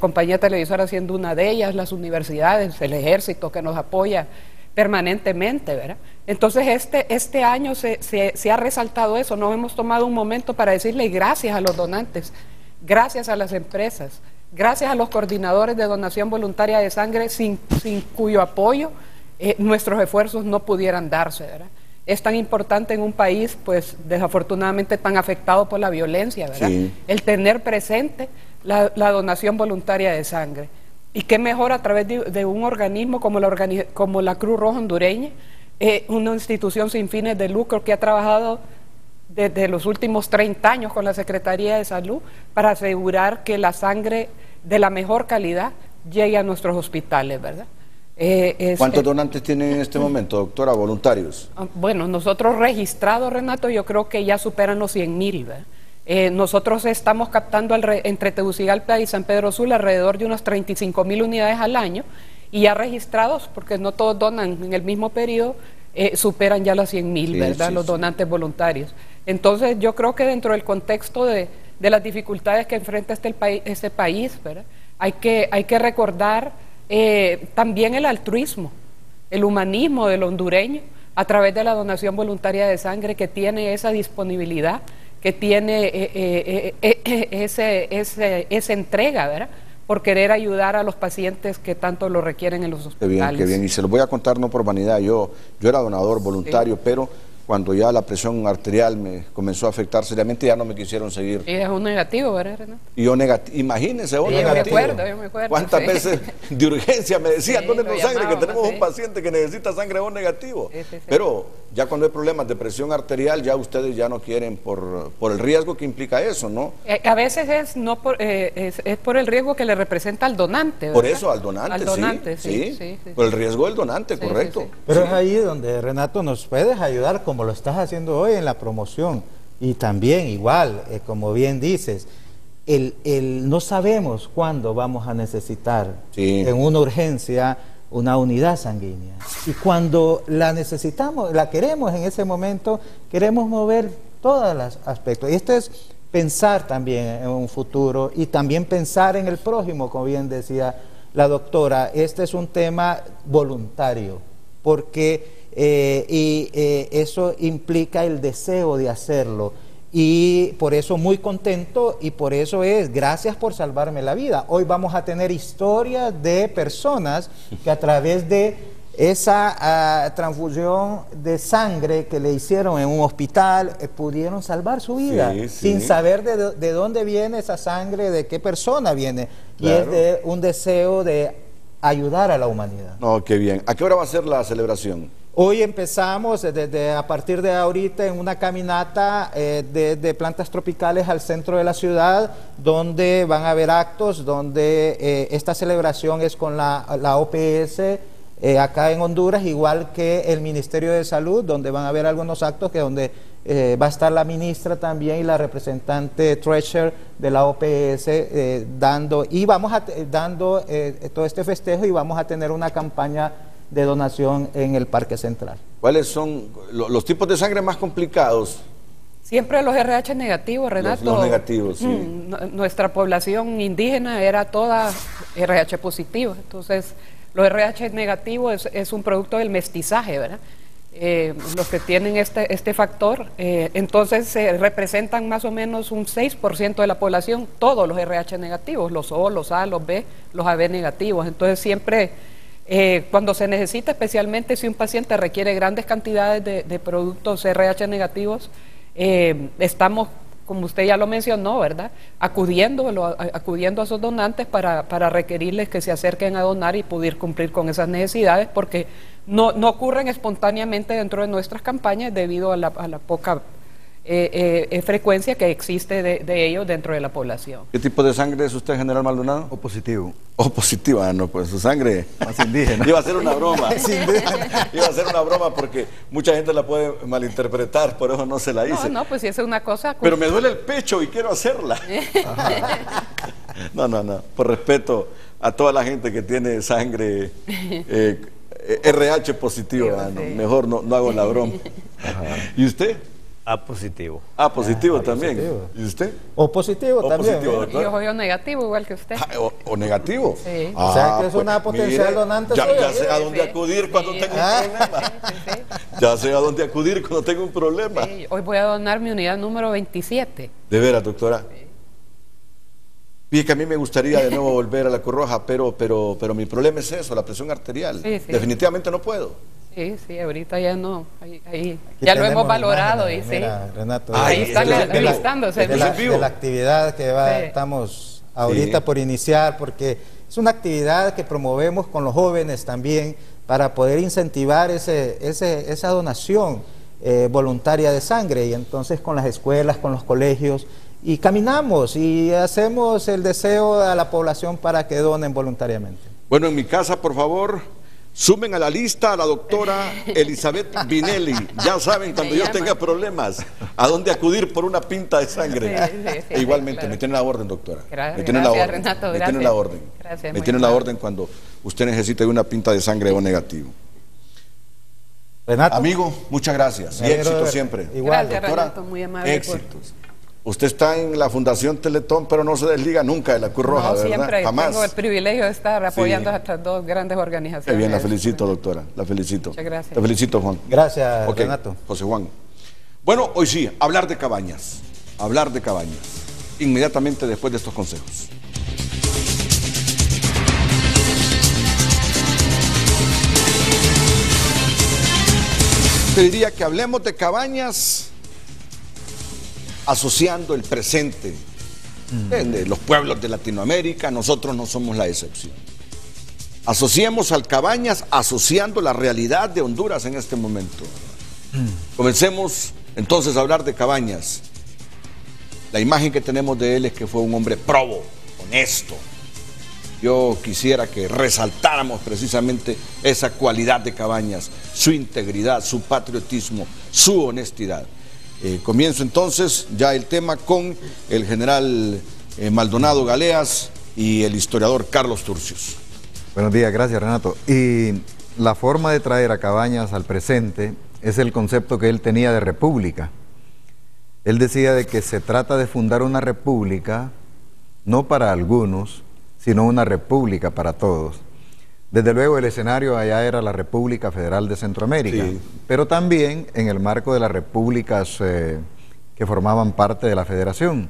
Compañía Televisora siendo una de ellas, las universidades, el ejército que nos apoya permanentemente, ¿verdad? Entonces este año se ha resaltado eso. Nos hemos tomado un momento para decirle gracias a los donantes, gracias a las empresas, gracias a los coordinadores de donación voluntaria de sangre, sin cuyo apoyo nuestros esfuerzos no pudieran darse, ¿verdad? Es tan importante en un país, pues desafortunadamente tan afectado por la violencia, ¿verdad? Sí. El tener presente la donación voluntaria de sangre. Y qué mejor a través de un organismo como la Cruz Roja Hondureña, una institución sin fines de lucro que ha trabajado desde los últimos 30 años con la Secretaría de Salud para asegurar que la sangre de la mejor calidad llegue a nuestros hospitales, ¿verdad? ¿Cuántos donantes tienen en este momento, doctora, voluntarios? Bueno, nosotros registrados, Renato, yo creo que ya superan los 100,000, ¿verdad? Nosotros estamos captando entre Tegucigalpa y San Pedro Sula alrededor de unas 35,000 unidades al año, y ya registrados, porque no todos donan en el mismo periodo, superan ya las 100,000, ¿verdad? Los donantes voluntarios. Entonces yo creo que dentro del contexto de las dificultades que enfrenta este país, ¿verdad? Hay que recordar también el altruismo, el humanismo del hondureño, a través de la donación voluntaria de sangre, que tiene esa disponibilidad, que tiene esa entrega, ¿verdad?, por querer ayudar a los pacientes que tanto lo requieren en los hospitales. Qué bien, y se los voy a contar no por vanidad, yo era donador voluntario, sí, pero cuando ya la presión arterial me comenzó a afectar seriamente, ya no me quisieron seguir. Y es un negativo, ¿verdad, Renato? Y yo negativo, imagínense, sí, negativo. Yo me acuerdo. ¿Cuántas veces de urgencia me decían, dónenos sangre, que tenemos un paciente que necesita sangre O negativo? Pero ya cuando hay problemas de presión arterial, ya ustedes ya no quieren por el riesgo que implica eso, ¿no? A veces es por el riesgo que le representa al donante, ¿verdad? Por eso, al donante, al donante, sí. Por el riesgo del donante, correcto. Sí. Pero es ahí donde, Renato, nos puedes ayudar, como lo estás haciendo hoy en la promoción, y también igual, como bien dices, no sabemos cuándo vamos a necesitar en una urgencia una unidad sanguínea, y cuando la necesitamos, la queremos en ese momento, queremos mover todos los aspectos, y esto es pensar también en un futuro y también pensar en el prójimo, como bien decía la doctora. Este es un tema voluntario, porque eso implica el deseo de hacerlo, y por eso muy contento, y por eso gracias por salvarme la vida. Hoy vamos a tener historias de personas que a través de esa transfusión de sangre que le hicieron en un hospital pudieron salvar su vida, sin saber de dónde viene esa sangre, de qué persona viene, y es de un deseo de ayudar a la humanidad. No, qué bien. ¿A qué hora va a ser la celebración? Hoy empezamos a partir de ahorita en una caminata de plantas tropicales al centro de la ciudad, donde van a haber actos, donde esta celebración es con la OPS acá en Honduras, igual que el Ministerio de Salud, donde van a haber algunos actos donde va a estar la ministra también y la representante treasurer de la OPS dando todo este festejo, y vamos a tener una campaña de donación en el Parque Central. ¿Cuáles son los tipos de sangre más complicados? Siempre los RH negativos, Renato. Los negativos, sí. Nuestra población indígena era toda RH positiva, entonces los RH negativos es un producto del mestizaje, ¿verdad? Los que tienen este factor, entonces representan más o menos un 6% de la población, todos los RH negativos, los O, los A, los B, los AB negativos. Entonces siempre, cuando se necesita, especialmente si un paciente requiere grandes cantidades de productos RH negativos, estamos, como usted ya lo mencionó, ¿verdad?, acudiendo a esos donantes para requerirles que se acerquen a donar y poder cumplir con esas necesidades, porque no ocurren espontáneamente dentro de nuestras campañas debido a la poca frecuencia que existe de ellos dentro de la población. ¿Qué tipo de sangre es usted, General Maldonado? O positivo. O positivo, no, pues su sangre más indígena. Iba a ser una broma. Iba a ser una broma porque mucha gente la puede malinterpretar, por eso no se la hice. No, pues si es una cosa... Pero me duele el pecho y quiero hacerla. No, por respeto a toda la gente que tiene sangre RH positiva, mejor no hago la broma. ¿Y usted? A positivo. A positivo también. Positivo. ¿Y usted? O positivo también. Positivo, yo soy negativo igual que usted. ¿O negativo? Sí. O sea que es una potencial donante. Ya sé a dónde acudir cuando tengo un problema. Ya sé a dónde acudir cuando tengo un problema. Sí. Hoy voy a donar mi unidad número 27. ¿De veras, doctora? Fíjate que a mí me gustaría de nuevo volver a la Cruz Roja, pero mi problema es eso, la presión arterial. Definitivamente no puedo. Sí, ahorita ya no, ya lo hemos valorado. Mira, Renato, ahí están listándose. De la actividad que estamos ahorita por iniciar, porque es una actividad que promovemos con los jóvenes también para poder incentivar esa donación voluntaria de sangre, y entonces con las escuelas, con los colegios, y caminamos y hacemos el deseo a la población para que donen voluntariamente. Bueno, en mi casa, por favor, sumen a la lista a la doctora Elizabeth Vinelli. Ya saben, cuando yo tenga problemas, a dónde acudir por una pinta de sangre. Sí, igualmente, claro. Me tiene la orden, doctora. Gracias, me tiene la orden. Renato, me tiene la orden. Gracias, me tiene la orden cuando usted necesite una pinta de sangre O negativo. Renato. Amigo, muchas gracias. Y éxito siempre. Igual, gracias, doctora. Renato, muy amable. Éxitos. Usted está en la Fundación Teletón, pero no se desliga nunca de la Cruz Roja, No, ¿verdad? siempre Jamás. tengo el privilegio de estar apoyando Sí. a estas dos grandes organizaciones. Qué bien, la felicito, doctora, la felicito. Muchas gracias. Te felicito, Juan. Gracias, Ok, Renato. José Juan. Bueno, hoy sí, hablar de Cabañas. Hablar de Cabañas. Inmediatamente después de estos consejos. Te diría que hablemos de Cabañas asociando el presente de los pueblos de Latinoamérica. Nosotros no somos la excepción. Asociemos al Cabañas asociando la realidad de Honduras en este momento. Comencemos entonces a hablar de Cabañas. La imagen que tenemos de él es que fue un hombre probo, honesto. Yo quisiera que resaltáramos precisamente esa cualidad de Cabañas, su integridad, su patriotismo, su honestidad. Comienzo entonces ya el tema con el general Maldonado Galeas y el historiador Carlos Turcios. Buenos días, gracias Renato. Y la forma de traer a Cabañas al presente es el concepto que él tenía de república. Él decía de que se trata de fundar una república, no para algunos, sino una república para todos. Desde luego el escenario allá era la República Federal de Centroamérica, sí, pero también en el marco de las repúblicas que formaban parte de la federación.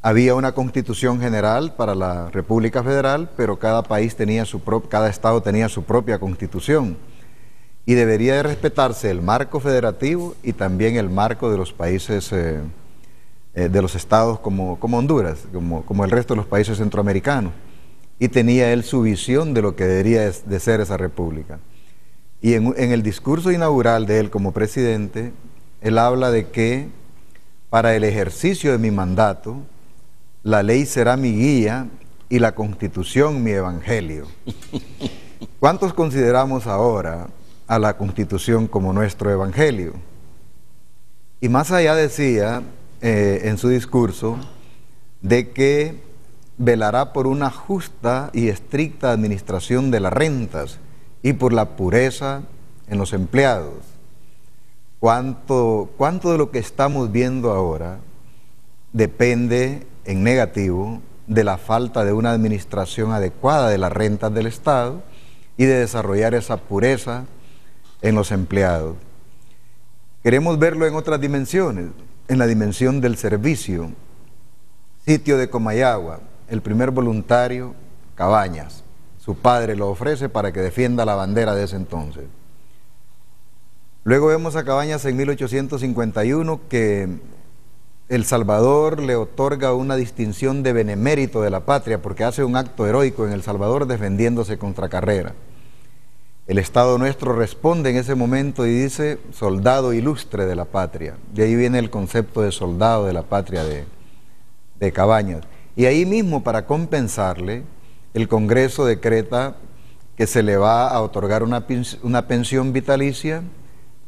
Había una constitución general para la República Federal, pero cada país tenía cada estado tenía su propia constitución. Y debería de respetarse el marco federativo y también el marco de los países, de los estados como Honduras, como el resto de los países centroamericanos. Y tenía él su visión de lo que debería de ser esa república. Y en el discurso inaugural de él como presidente, él habla de que para el ejercicio de mi mandato, la ley será mi guía y la Constitución mi evangelio. ¿Cuántos consideramos ahora a la Constitución como nuestro evangelio? Y más allá decía en su discurso de que velará por una justa y estricta administración de las rentas y por la pureza en los empleados. ¿Cuánto de lo que estamos viendo ahora depende en negativo de la falta de una administración adecuada de las rentas del Estado y de desarrollar esa pureza en los empleados? Queremos verlo en otras dimensiones, en la dimensión del servicio. Sitio de Comayagua, el primer voluntario, Cabañas. Su padre lo ofrece para que defienda la bandera de ese entonces. Luego vemos a Cabañas en 1851 que El Salvador le otorga una distinción de benemérito de la patria porque hace un acto heroico en El Salvador defendiéndose contra Carrera. El Estado nuestro responde en ese momento y dice soldado ilustre de la patria. De ahí viene el concepto de soldado de la patria de Cabañas. Y ahí mismo, para compensarle, el Congreso decreta que se le va a otorgar una pensión vitalicia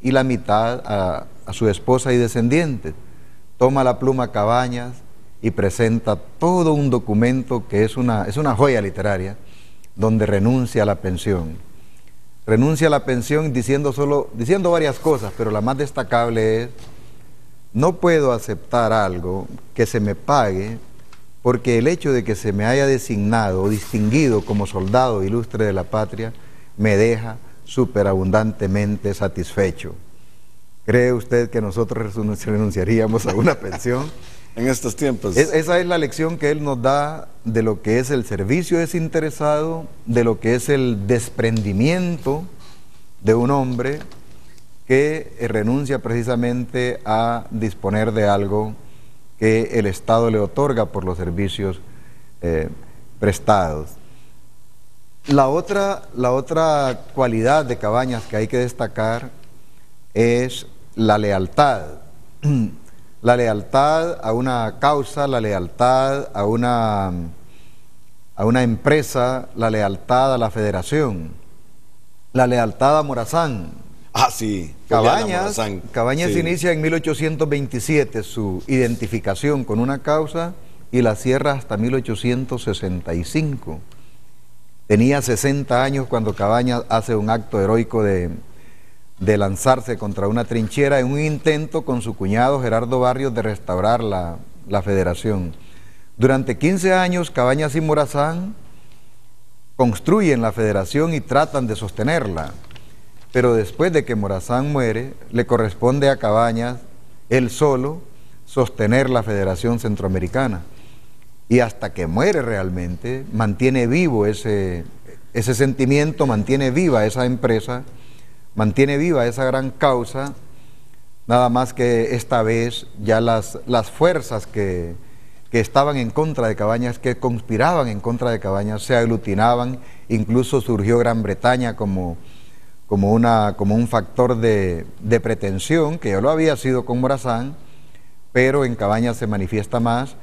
y la mitad a su esposa y descendientes. Toma la pluma Cabañas y presenta todo un documento que es una joya literaria, donde renuncia a la pensión. Renuncia a la pensión diciendo varias cosas, pero la más destacable es: no puedo aceptar algo que se me pague porque el hecho de que se me haya designado o distinguido como soldado ilustre de la patria me deja superabundantemente satisfecho. ¿Cree usted que nosotros renunciaríamos a una pensión? En estos tiempos. Esa es la lección que él nos da de lo que es el servicio desinteresado, de lo que es el desprendimiento de un hombre que renuncia precisamente a disponer de algo que el Estado le otorga por los servicios prestados. La otra cualidad de Cabañas que hay que destacar es la lealtad. La lealtad a una causa, la lealtad a una empresa, la lealtad a la federación, la lealtad a Morazán. Ah, sí. Cabañas sí. Inicia en 1827 su identificación con una causa y la cierra hasta 1865. Tenía 60 años cuando Cabañas hace un acto heroico de de lanzarse contra una trinchera en un intento con su cuñado Gerardo Barrios de restaurar la federación. Durante 15 años, Cabañas y Morazán construyen la federación y tratan de sostenerla, pero después de que Morazán muere, le corresponde a Cabañas, él solo, sostener la Federación Centroamericana. Y hasta que muere realmente, mantiene vivo ese sentimiento, mantiene viva esa empresa, mantiene viva esa gran causa, nada más que esta vez ya las fuerzas que estaban en contra de Cabañas, que conspiraban en contra de Cabañas, se aglutinaban. Incluso surgió Gran Bretaña como un factor de pretensión, que ya lo había sido con Morazán, pero en Cabañas se manifiesta más.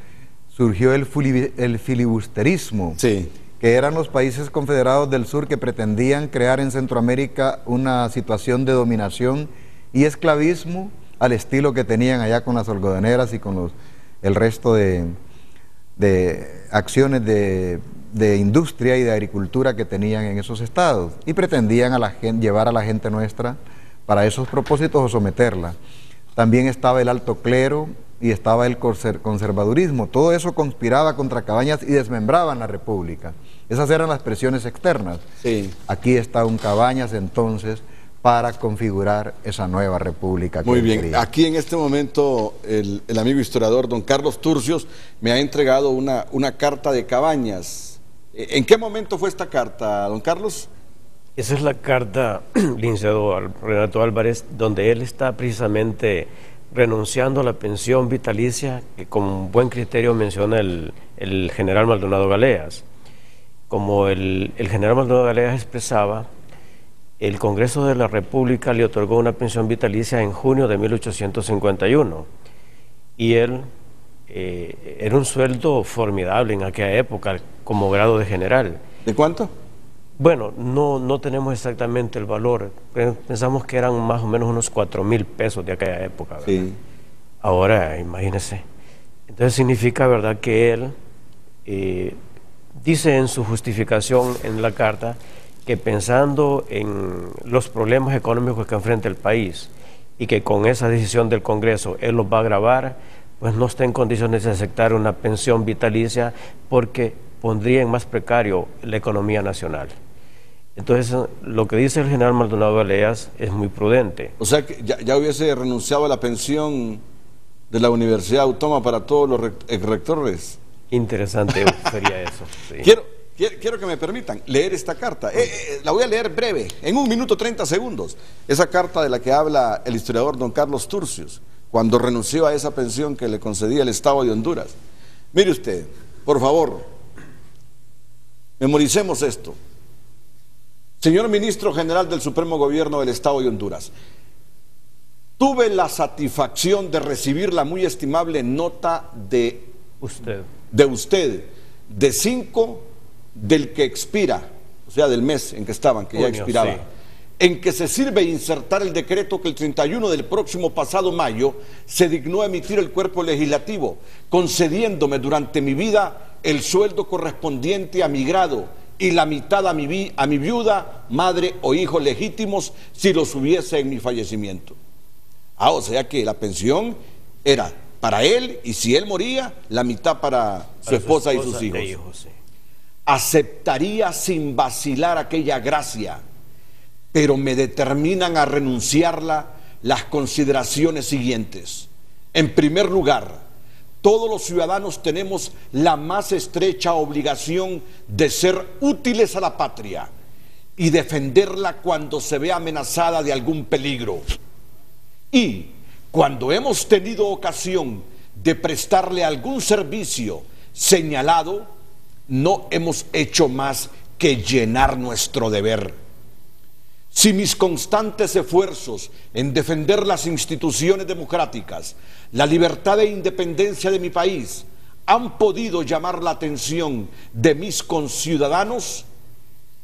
Surgió el filibusterismo, sí, que eran los países confederados del sur que pretendían crear en Centroamérica una situación de dominación y esclavismo al estilo que tenían allá con las algodoneras y con el resto de acciones de industria y de agricultura que tenían en esos estados, y pretendían llevar a la gente nuestra para esos propósitos o someterla. También estaba el alto clero y estaba el conservadurismo. Todo eso conspiraba contra Cabañas y desmembraban la república. Esas eran las presiones externas. Sí. Aquí está un Cabañas entonces para configurar esa nueva república. Muy bien, aquí en este momento el amigo historiador don Carlos Turcios me ha entregado una carta de Cabañas. ¿En qué momento fue esta carta, don Carlos? Esa es la carta, licenciado Renato Álvarez, donde él está precisamente renunciando a la pensión vitalicia que con buen criterio menciona el general Maldonado Galeas. Como el general Maldonado Galeas expresaba, el Congreso de la República le otorgó una pensión vitalicia en junio de 1851 y él era un sueldo formidable en aquella época como grado de general. ¿De cuánto? Bueno, no tenemos exactamente el valor, pensamos que eran más o menos unos 4,000 pesos de aquella época, ¿verdad? Sí. Ahora, imagínese. Entonces significa, ¿verdad?, que él dice en su justificación en la carta que pensando en los problemas económicos que enfrenta el país y que con esa decisión del Congreso él los va a agravar, pues no está en condiciones de aceptar una pensión vitalicia porque pondría en más precario la economía nacional. Entonces, lo que dice el general Maldonado Galeas es muy prudente. O sea, que ya hubiese renunciado a la pensión de la Universidad Autónoma para todos los rectores. Interesante sería eso. Sí. Quiero que me permitan leer esta carta. La voy a leer breve, en 1 minuto 30 segundos. Esa carta de la que habla el historiador don Carlos Turcios, cuando renunció a esa pensión que le concedía el Estado de Honduras. Mire usted, por favor, memoricemos esto. Señor Ministro General del Supremo Gobierno del Estado de Honduras, tuve la satisfacción de recibir la muy estimable nota de usted de 5 del que expira, o sea, del mes en que estaban, que ya expiraba, sí, en que se sirve insertar el decreto que el 31 del próximo pasado mayo se dignó a emitir el cuerpo legislativo, concediéndome durante mi vida el sueldo correspondiente a mi grado y la mitad a mi viuda, madre o hijos legítimos si los hubiese en mi fallecimiento. O sea que la pensión era para él y si él moría, la mitad para su esposa y sus hijos. Sí. Aceptaría sin vacilar aquella gracia, pero me determinan a renunciarla las consideraciones siguientes. En primer lugar, todos los ciudadanos tenemos la más estrecha obligación de ser útiles a la patria y defenderla cuando se ve amenazada de algún peligro. Y cuando hemos tenido ocasión de prestarle algún servicio señalado, no hemos hecho más que llenar nuestro deber. Si mis constantes esfuerzos en defender las instituciones democráticas, la libertad e independencia de mi país han podido llamar la atención de mis conciudadanos,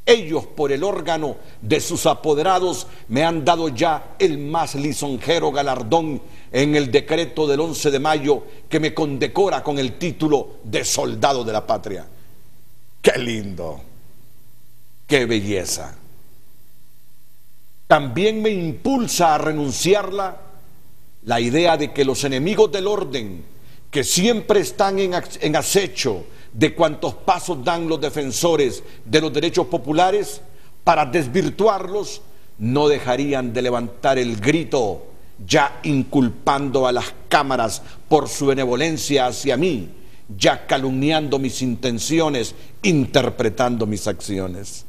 ellos por el órgano de sus apoderados me han dado ya el más lisonjero galardón en el decreto del 11 de mayo que me condecora con el título de soldado de la patria. ¡Qué lindo! ¡Qué belleza! También me impulsa a renunciarla la idea de que los enemigos del orden, que siempre están en acecho de cuantos pasos dan los defensores de los derechos populares para desvirtuarlos, no dejarían de levantar el grito, ya inculpando a las cámaras por su benevolencia hacia mí, ya calumniando mis intenciones, interpretando mis acciones.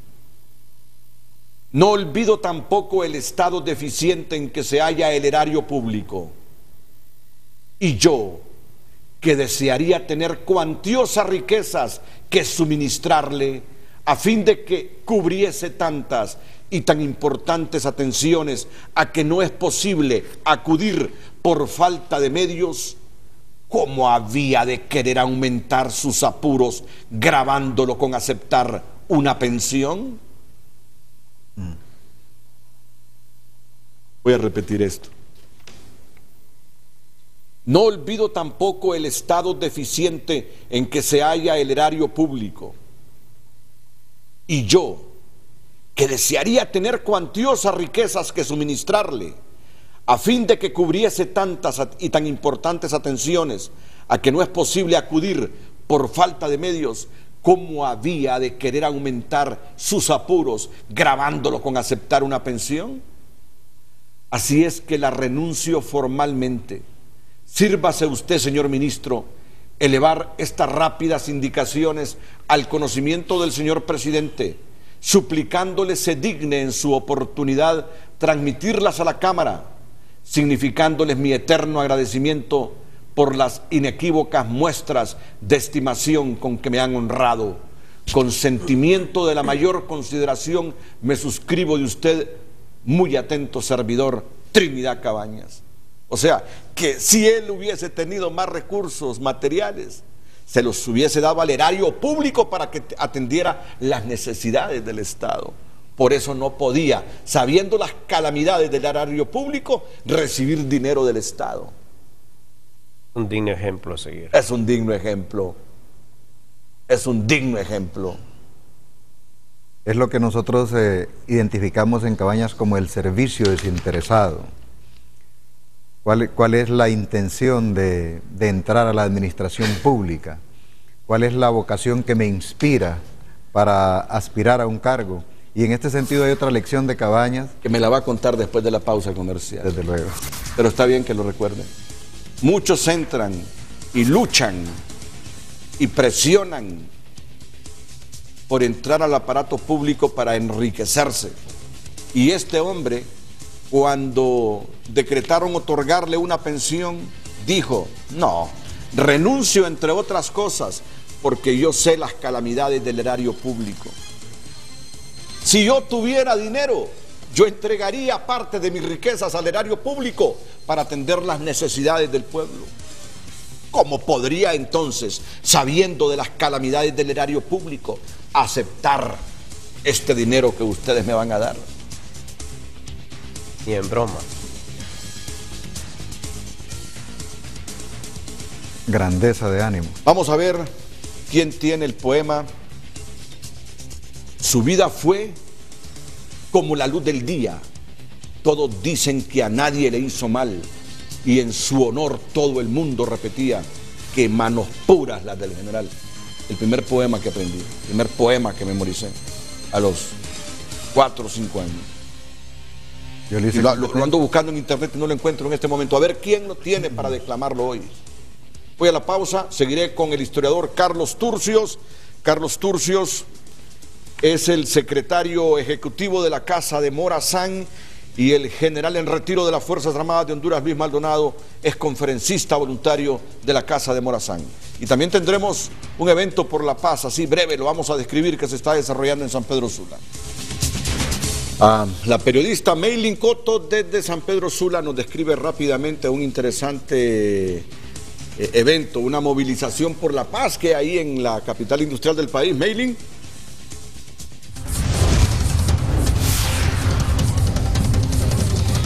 No olvido tampoco el estado deficiente en que se halla el erario público. Y yo, que desearía tener cuantiosas riquezas que suministrarle, a fin de que cubriese tantas y tan importantes atenciones a que no es posible acudir por falta de medios, ¿cómo había de querer aumentar sus apuros gravándolo con aceptar una pensión? Voy a repetir esto. No olvido tampoco el estado deficiente en que se halla el erario público. Y yo, que desearía tener cuantiosas riquezas que suministrarle, a fin de que cubriese tantas y tan importantes atenciones a que no es posible acudir por falta de medios, ¿cómo había de querer aumentar sus apuros gravándolo con aceptar una pensión? Así es que la renuncio formalmente. Sírvase usted, señor ministro, elevar estas rápidas indicaciones al conocimiento del señor presidente, suplicándole se digne en su oportunidad transmitirlas a la Cámara, significándoles mi eterno agradecimiento por las inequívocas muestras de estimación con que me han honrado. Con sentimiento de la mayor consideración me suscribo de usted, muy atento servidor, Trinidad Cabañas. O sea, que si él hubiese tenido más recursos materiales, se los hubiese dado al erario público para que atendiera las necesidades del Estado. Por eso no podía, sabiendo las calamidades del erario público, recibir dinero del Estado. Un digno ejemplo a seguir. Es un digno ejemplo. Es un digno ejemplo. Es lo que nosotros identificamos en Cabañas como el servicio desinteresado. ¿Cuál es la intención de entrar a la administración pública? ¿Cuál es la vocación que me inspira para aspirar a un cargo? Y en este sentido hay otra lección de Cabañas. Que me la va a contar después de la pausa comercial. Desde luego. Pero está bien que lo recuerden. Muchos entran y luchan y presionan por entrar al aparato público para enriquecerse. Y este hombre, cuando decretaron otorgarle una pensión, dijo: no, renuncio entre otras cosas porque yo sé las calamidades del erario público. Si yo tuviera dinero, yo entregaría parte de mis riquezas al erario público para atender las necesidades del pueblo. ¿Cómo podría entonces, sabiendo de las calamidades del erario público, aceptar este dinero que ustedes me van a dar? Ni en broma. Grandeza de ánimo. Vamos a ver quién tiene el poema. Su vida fue como la luz del día. Todos dicen que a nadie le hizo mal, y en su honor todo el mundo repetía que manos puras las del general. El primer poema que aprendí, el primer poema que memoricé a los 4 o 5 años. Yo le hice lo ando buscando en internet y no lo encuentro en este momento. A ver quién lo tiene para declamarlo hoy. Voy a la pausa, seguiré con el historiador Carlos Turcios. Carlos Turcios es el secretario ejecutivo de la Casa de Morazán, y el general en retiro de las Fuerzas Armadas de Honduras, Luis Maldonado, es conferencista voluntario de la Casa de Morazán. Y también tendremos un evento por la paz, así breve, lo vamos a describir, que se está desarrollando en San Pedro Sula. La periodista Maylin Coto desde San Pedro Sula nos describe rápidamente un interesante evento, una movilización por la paz que hay en la capital industrial del país. Maylin.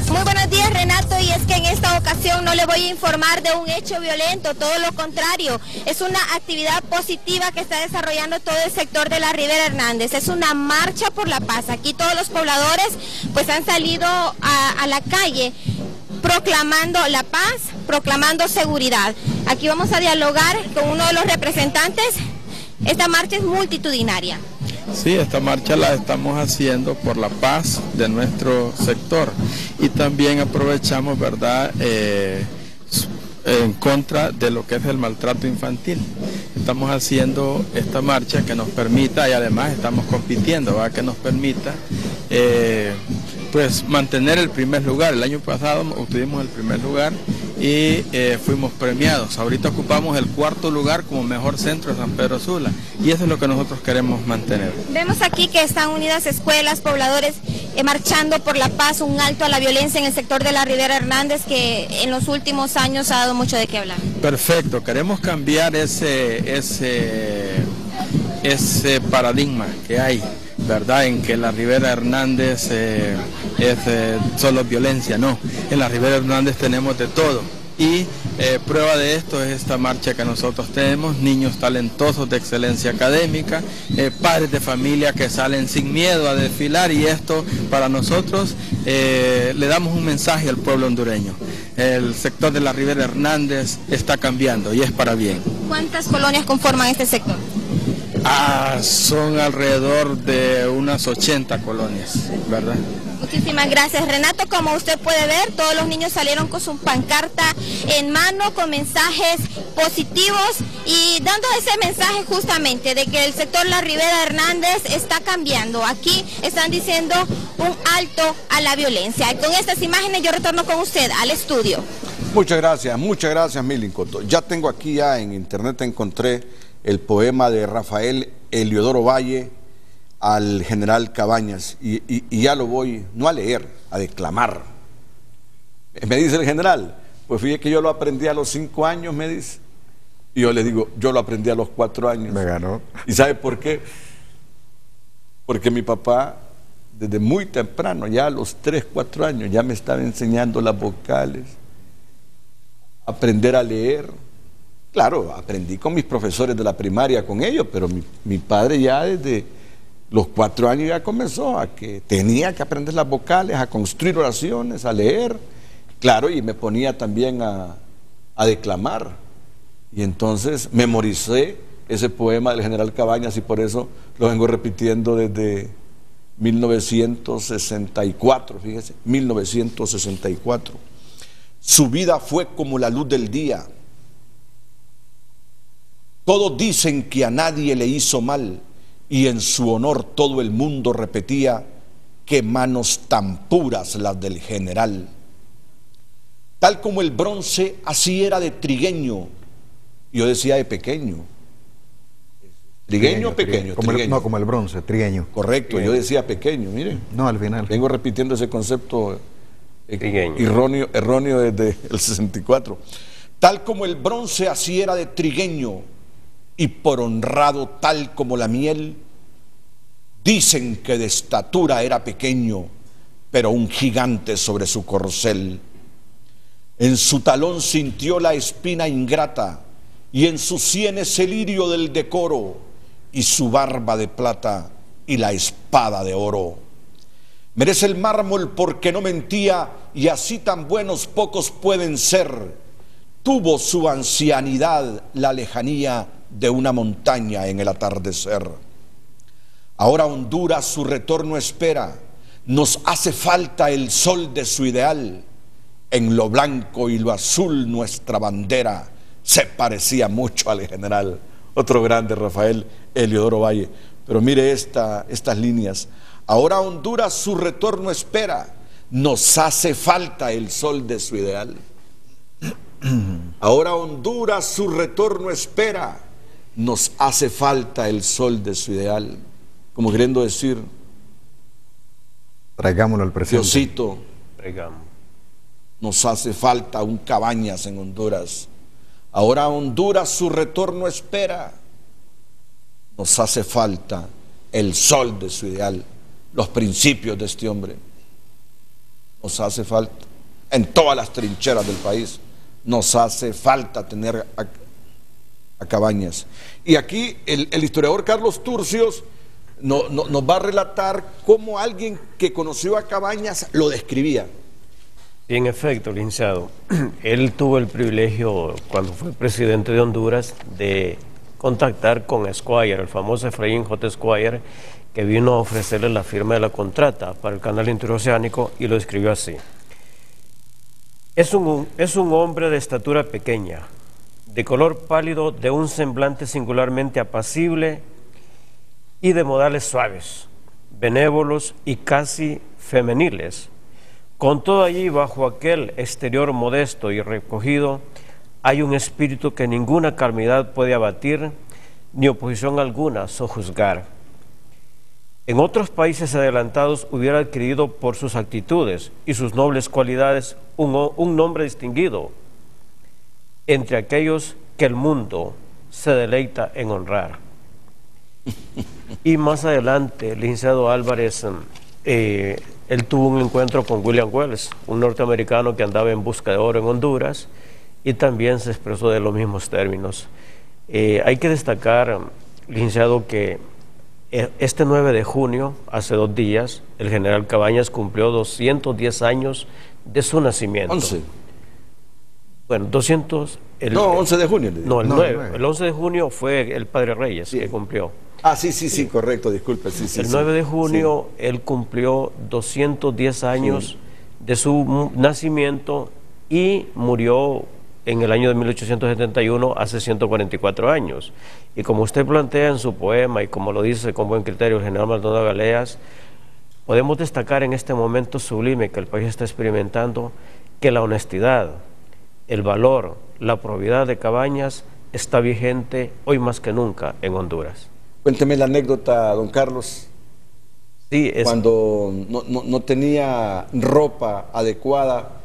Muy buenos días, Renato, y es que en esta ocasión no le voy a informar de un hecho violento, todo lo contrario, es una actividad positiva que está desarrollando todo el sector de la Rivera Hernández. Es una marcha por la paz. Aquí todos los pobladores pues han salido a la calle proclamando la paz, proclamando seguridad. Aquí vamos a dialogar con uno de los representantes. Esta marcha es multitudinaria. Sí, esta marcha la estamos haciendo por la paz de nuestro sector y también aprovechamos, ¿verdad?, en contra de lo que es el maltrato infantil. Estamos haciendo esta marcha que nos permita, y además estamos compitiendo, ¿verdad?, que nos permita pues mantener el primer lugar. El año pasado obtuvimos el primer lugar y fuimos premiados. Ahorita ocupamos el 4º lugar como mejor centro de San Pedro Sula y eso es lo que nosotros queremos mantener. Vemos aquí que están unidas escuelas, pobladores marchando por la paz, un alto a la violencia en el sector de la Rivera Hernández que en los últimos años ha dado mucho de qué hablar. Perfecto, queremos cambiar ese paradigma que hay, ¿verdad?, en que la Rivera Hernández es solo violencia. No, en la Rivera Hernández tenemos de todo y prueba de esto es esta marcha que nosotros tenemos, niños talentosos de excelencia académica, padres de familia que salen sin miedo a desfilar y esto para nosotros le damos un mensaje al pueblo hondureño. El sector de la Rivera Hernández está cambiando y es para bien. ¿Cuántas colonias conforman este sector? Son alrededor de unas 80 colonias, ¿verdad? Muchísimas gracias, Renato. Como usted puede ver, todos los niños salieron con su pancarta en mano, con mensajes positivos y dando ese mensaje justamente de que el sector La Rivera Hernández está cambiando. Aquí están diciendo un alto a la violencia. Y con estas imágenes yo retorno con usted al estudio. Muchas gracias, Milin Coto. Ya tengo aquí, ya en internet encontré el poema de Rafael Heliodoro Valle al general Cabañas y ya lo voy, no a leer, a declamar. Me dice el general, pues fíjate que yo lo aprendí a los 5 años, me dice. Y yo le digo, yo lo aprendí a los 4 años. Me ganó. ¿Y sabe por qué? Porque mi papá, desde muy temprano, ya a los 3, 4 años, ya me estaba enseñando las vocales, aprender a leer. Claro, aprendí con mis profesores de la primaria, con ellos, pero mi padre ya desde los 4 años ya comenzó a que tenía que aprender las vocales, a construir oraciones, a leer, claro, y me ponía también a declamar. Y entonces memoricé ese poema del general Cabañas y por eso lo vengo repitiendo desde 1964, fíjese, 1964. Su vida fue como la luz del día. Todos dicen que a nadie le hizo mal y en su honor todo el mundo repetía: qué manos tan puras las del general. Tal como el bronce, así era de trigueño. Yo decía de pequeño. ¿Trigueño o pequeño? No, como el bronce, trigueño. Correcto, trigueño. Yo decía pequeño, miren. No, al final. Vengo repitiendo ese concepto erróneo desde el 64. Tal como el bronce, así era de trigueño, y por honrado tal como la miel. Dicen que de estatura era pequeño, pero un gigante sobre su corcel. En su talón sintió la espina ingrata, y en sus sienes el lirio del decoro, y su barba de plata y la espada de oro. Merece el mármol porque no mentía, y así tan buenos pocos pueden ser. Tuvo su ancianidad la lejanía de una montaña en el atardecer. Ahora Honduras su retorno espera, nos hace falta el sol de su ideal. En lo blanco y lo azul nuestra bandera se parecía mucho al general. Otro grande, Rafael Heliodoro Valle. Pero mire estas líneas. Ahora Honduras su retorno espera, nos hace falta el sol de su ideal. Ahora Honduras su retorno espera, nos hace falta el sol de su ideal. Como queriendo decir, traigámoslo al presente. Diosito, nos hace falta un Cabañas en Honduras. Ahora Honduras su retorno espera, nos hace falta el sol de su ideal, los principios de este hombre. Nos hace falta. en todas las trincheras del país. Nos hace falta tener a Cabañas. Y aquí el historiador Carlos Turcios nos va a relatar cómo alguien que conoció a Cabañas lo describía. Sí, en efecto, licenciado, él tuvo el privilegio, cuando fue presidente de Honduras, de contactar con Squire, el famoso Efraín J. Squire, que vino a ofrecerle la firma de la contrata para el canal interoceánico, y lo describió así: es un hombre de estatura pequeña, de color pálido, de un semblante singularmente apacible y de modales suaves, benévolos y casi femeniles. Con todo allí, bajo aquel exterior modesto y recogido, hay un espíritu que ninguna calamidad puede abatir, ni oposición alguna sojuzgar. En otros países adelantados hubiera adquirido por sus actitudes y sus nobles cualidades un nombre distinguido entre aquellos que el mundo se deleita en honrar. Y más adelante, el licenciado Álvarez, él tuvo un encuentro con William Wells, un norteamericano que andaba en busca de oro en Honduras, y también se expresó de los mismos términos. Hay que destacar, licenciado, que este 9 de junio, hace 2 días, el general Cabañas cumplió 210 años de su nacimiento. 11. Bueno, 200... 11 de junio. No, el 9. El 11 de junio fue el Padre Reyes, sí, que cumplió. Ah, sí, correcto, disculpe. Sí, el 9 de junio, sí, él cumplió 210 años, sí, de su nacimiento, y murió en el año de 1871, hace 144 años. Y como usted plantea en su poema, y como lo dice con buen criterio el general Maldonado Galeas, podemos destacar en este momento sublime que el país está experimentando, que la honestidad, el valor, la probidad de Cabañas está vigente hoy más que nunca en Honduras. Cuénteme la anécdota, don Carlos. Sí, cuando no tenía ropa adecuada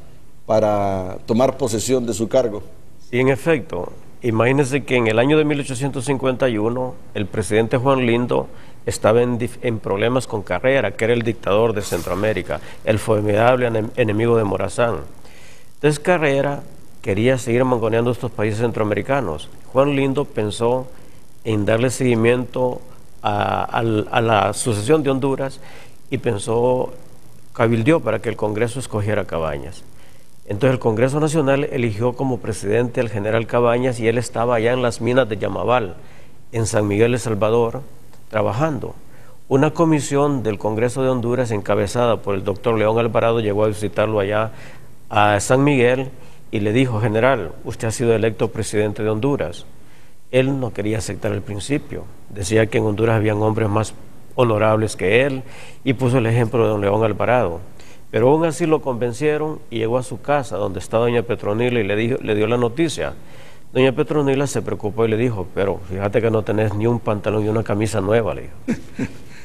para tomar posesión de su cargo. Sí, en efecto. Imagínense que en el año de 1851 el presidente Juan Lindo estaba en problemas con Carrera, que era el dictador de Centroamérica, el formidable enemigo de Morazán. Entonces Carrera quería seguir mangoneando estos países centroamericanos. Juan Lindo pensó en darle seguimiento a la sucesión de Honduras y cabildeó para que el Congreso escogiera a Cabañas. Entonces el Congreso Nacional eligió como presidente al general Cabañas, y él estaba allá en las minas de Yamabal, en San Miguel de Salvador, trabajando. Una comisión del Congreso de Honduras, encabezada por el doctor León Alvarado, llegó a visitarlo allá a San Miguel y le dijo: general, usted ha sido electo presidente de Honduras. Él no quería aceptar el principio, decía que en Honduras habían hombres más honorables que él, y puso el ejemplo de don León Alvarado. Pero aún así lo convencieron y llegó a su casa, donde está doña Petronila, y le dio la noticia. Doña Petronila se preocupó y le dijo: pero fíjate que no tenés ni un pantalón y una camisa nueva, le dijo.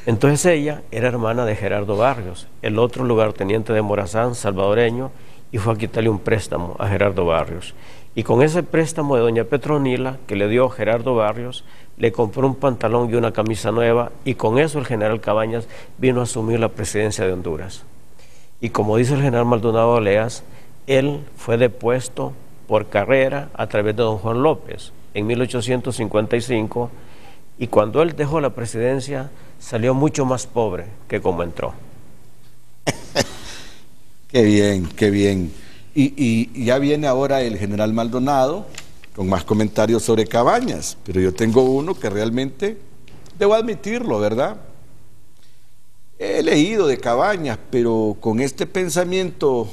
Entonces ella era hermana de Gerardo Barrios, el otro lugarteniente de Morazán, salvadoreño, y fue a quitarle un préstamo a Gerardo Barrios. Y con ese préstamo de doña Petronila, que le dio Gerardo Barrios, le compró un pantalón y una camisa nueva, y con eso el general Cabañas vino a asumir la presidencia de Honduras. Y como dice el general Maldonado Galeas, él fue depuesto por Carrera a través de don Juan López en 1855, y cuando él dejó la presidencia salió mucho más pobre que como entró. Qué bien, qué bien. Y ya viene ahora el general Maldonado con más comentarios sobre Cabañas, pero yo tengo uno que realmente debo admitirlo, ¿verdad? He leído de Cabañas, pero con este pensamiento,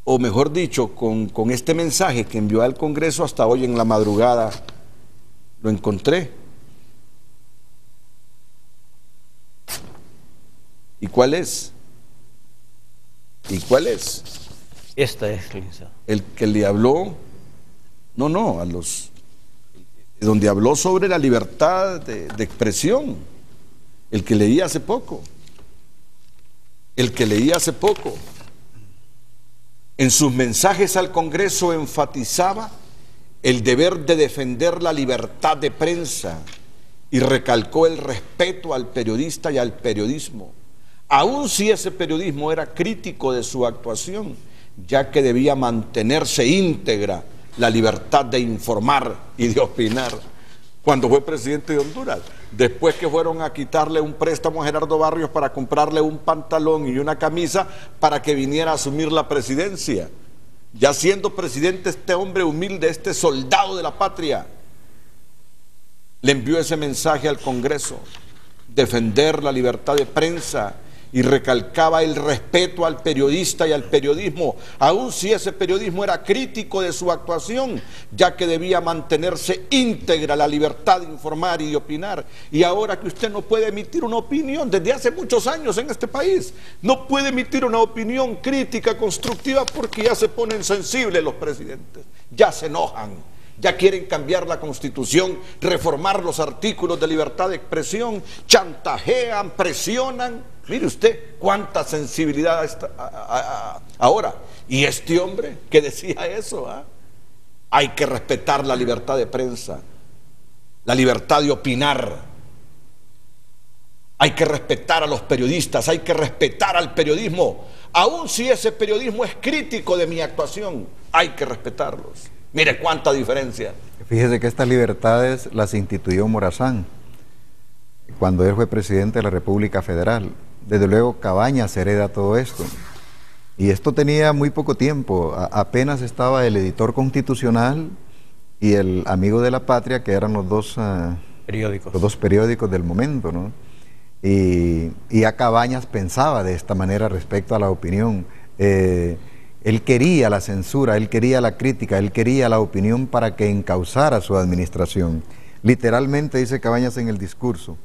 o mejor dicho, con este mensaje que envió al Congreso hasta hoy en la madrugada, lo encontré. ¿Y cuál es? ¿Y cuál es? Esta es, Lisa. El que le habló, donde habló sobre la libertad de expresión, el que leí hace poco. En sus mensajes al Congreso enfatizaba el deber de defender la libertad de prensa y recalcó el respeto al periodista y al periodismo, aun si ese periodismo era crítico de su actuación, ya que debía mantenerse íntegra la libertad de informar y de opinar. Cuando fue presidente de Honduras, después que fueron a quitarle un préstamo a Gerardo Barrios para comprarle un pantalón y una camisa para que viniera a asumir la presidencia. Ya siendo presidente, este hombre humilde, este soldado de la patria, le envió ese mensaje al Congreso: defender la libertad de prensa, y recalcaba el respeto al periodista y al periodismo, aun si ese periodismo era crítico de su actuación, ya que debía mantenerse íntegra la libertad de informar y de opinar. Y ahora que usted no puede emitir una opinión, desde hace muchos años en este país, no puede emitir una opinión crítica, constructiva, porque ya se ponen sensibles los presidentes, ya se enojan, ya quieren cambiar la Constitución, reformar los artículos de libertad de expresión, chantajean, presionan. Mire usted cuánta sensibilidad está ahora. Y este hombre que decía eso, hay que respetar la libertad de prensa, la libertad de opinar, hay que respetar a los periodistas, hay que respetar al periodismo, aun si ese periodismo es crítico de mi actuación, hay que respetarlos. Mire cuánta diferencia. Fíjese que estas libertades las instituyó Morazán cuando él fue presidente de la República Federal. Desde luego Cabañas hereda todo esto. Y esto tenía muy poco tiempo. Apenas estaba el editor constitucional y el Amigo de la Patria, que eran los dos periódicos del momento, ¿no? Y ya Cabañas pensaba de esta manera respecto a la opinión. Él quería la censura, él quería la crítica, él quería la opinión para que encauzara su administración. Literalmente dice Cabañas en el discurso: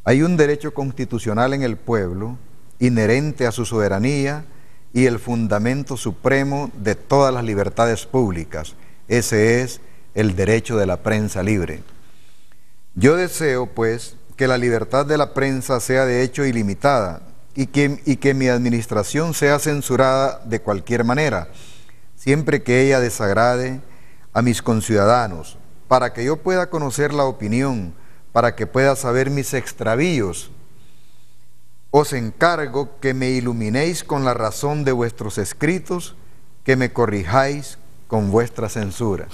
hay un derecho constitucional en el pueblo, inherente a su soberanía y el fundamento supremo de todas las libertades públicas. Ese es el derecho de la prensa libre. Yo deseo, pues, que la libertad de la prensa sea de hecho ilimitada y que mi administración sea censurada de cualquier manera, siempre que ella desagrade a mis conciudadanos, para que yo pueda conocer la opinión, para que pueda saber mis extravíos. Os encargo que me iluminéis con la razón de vuestros escritos, que me corrijáis con vuestra censura.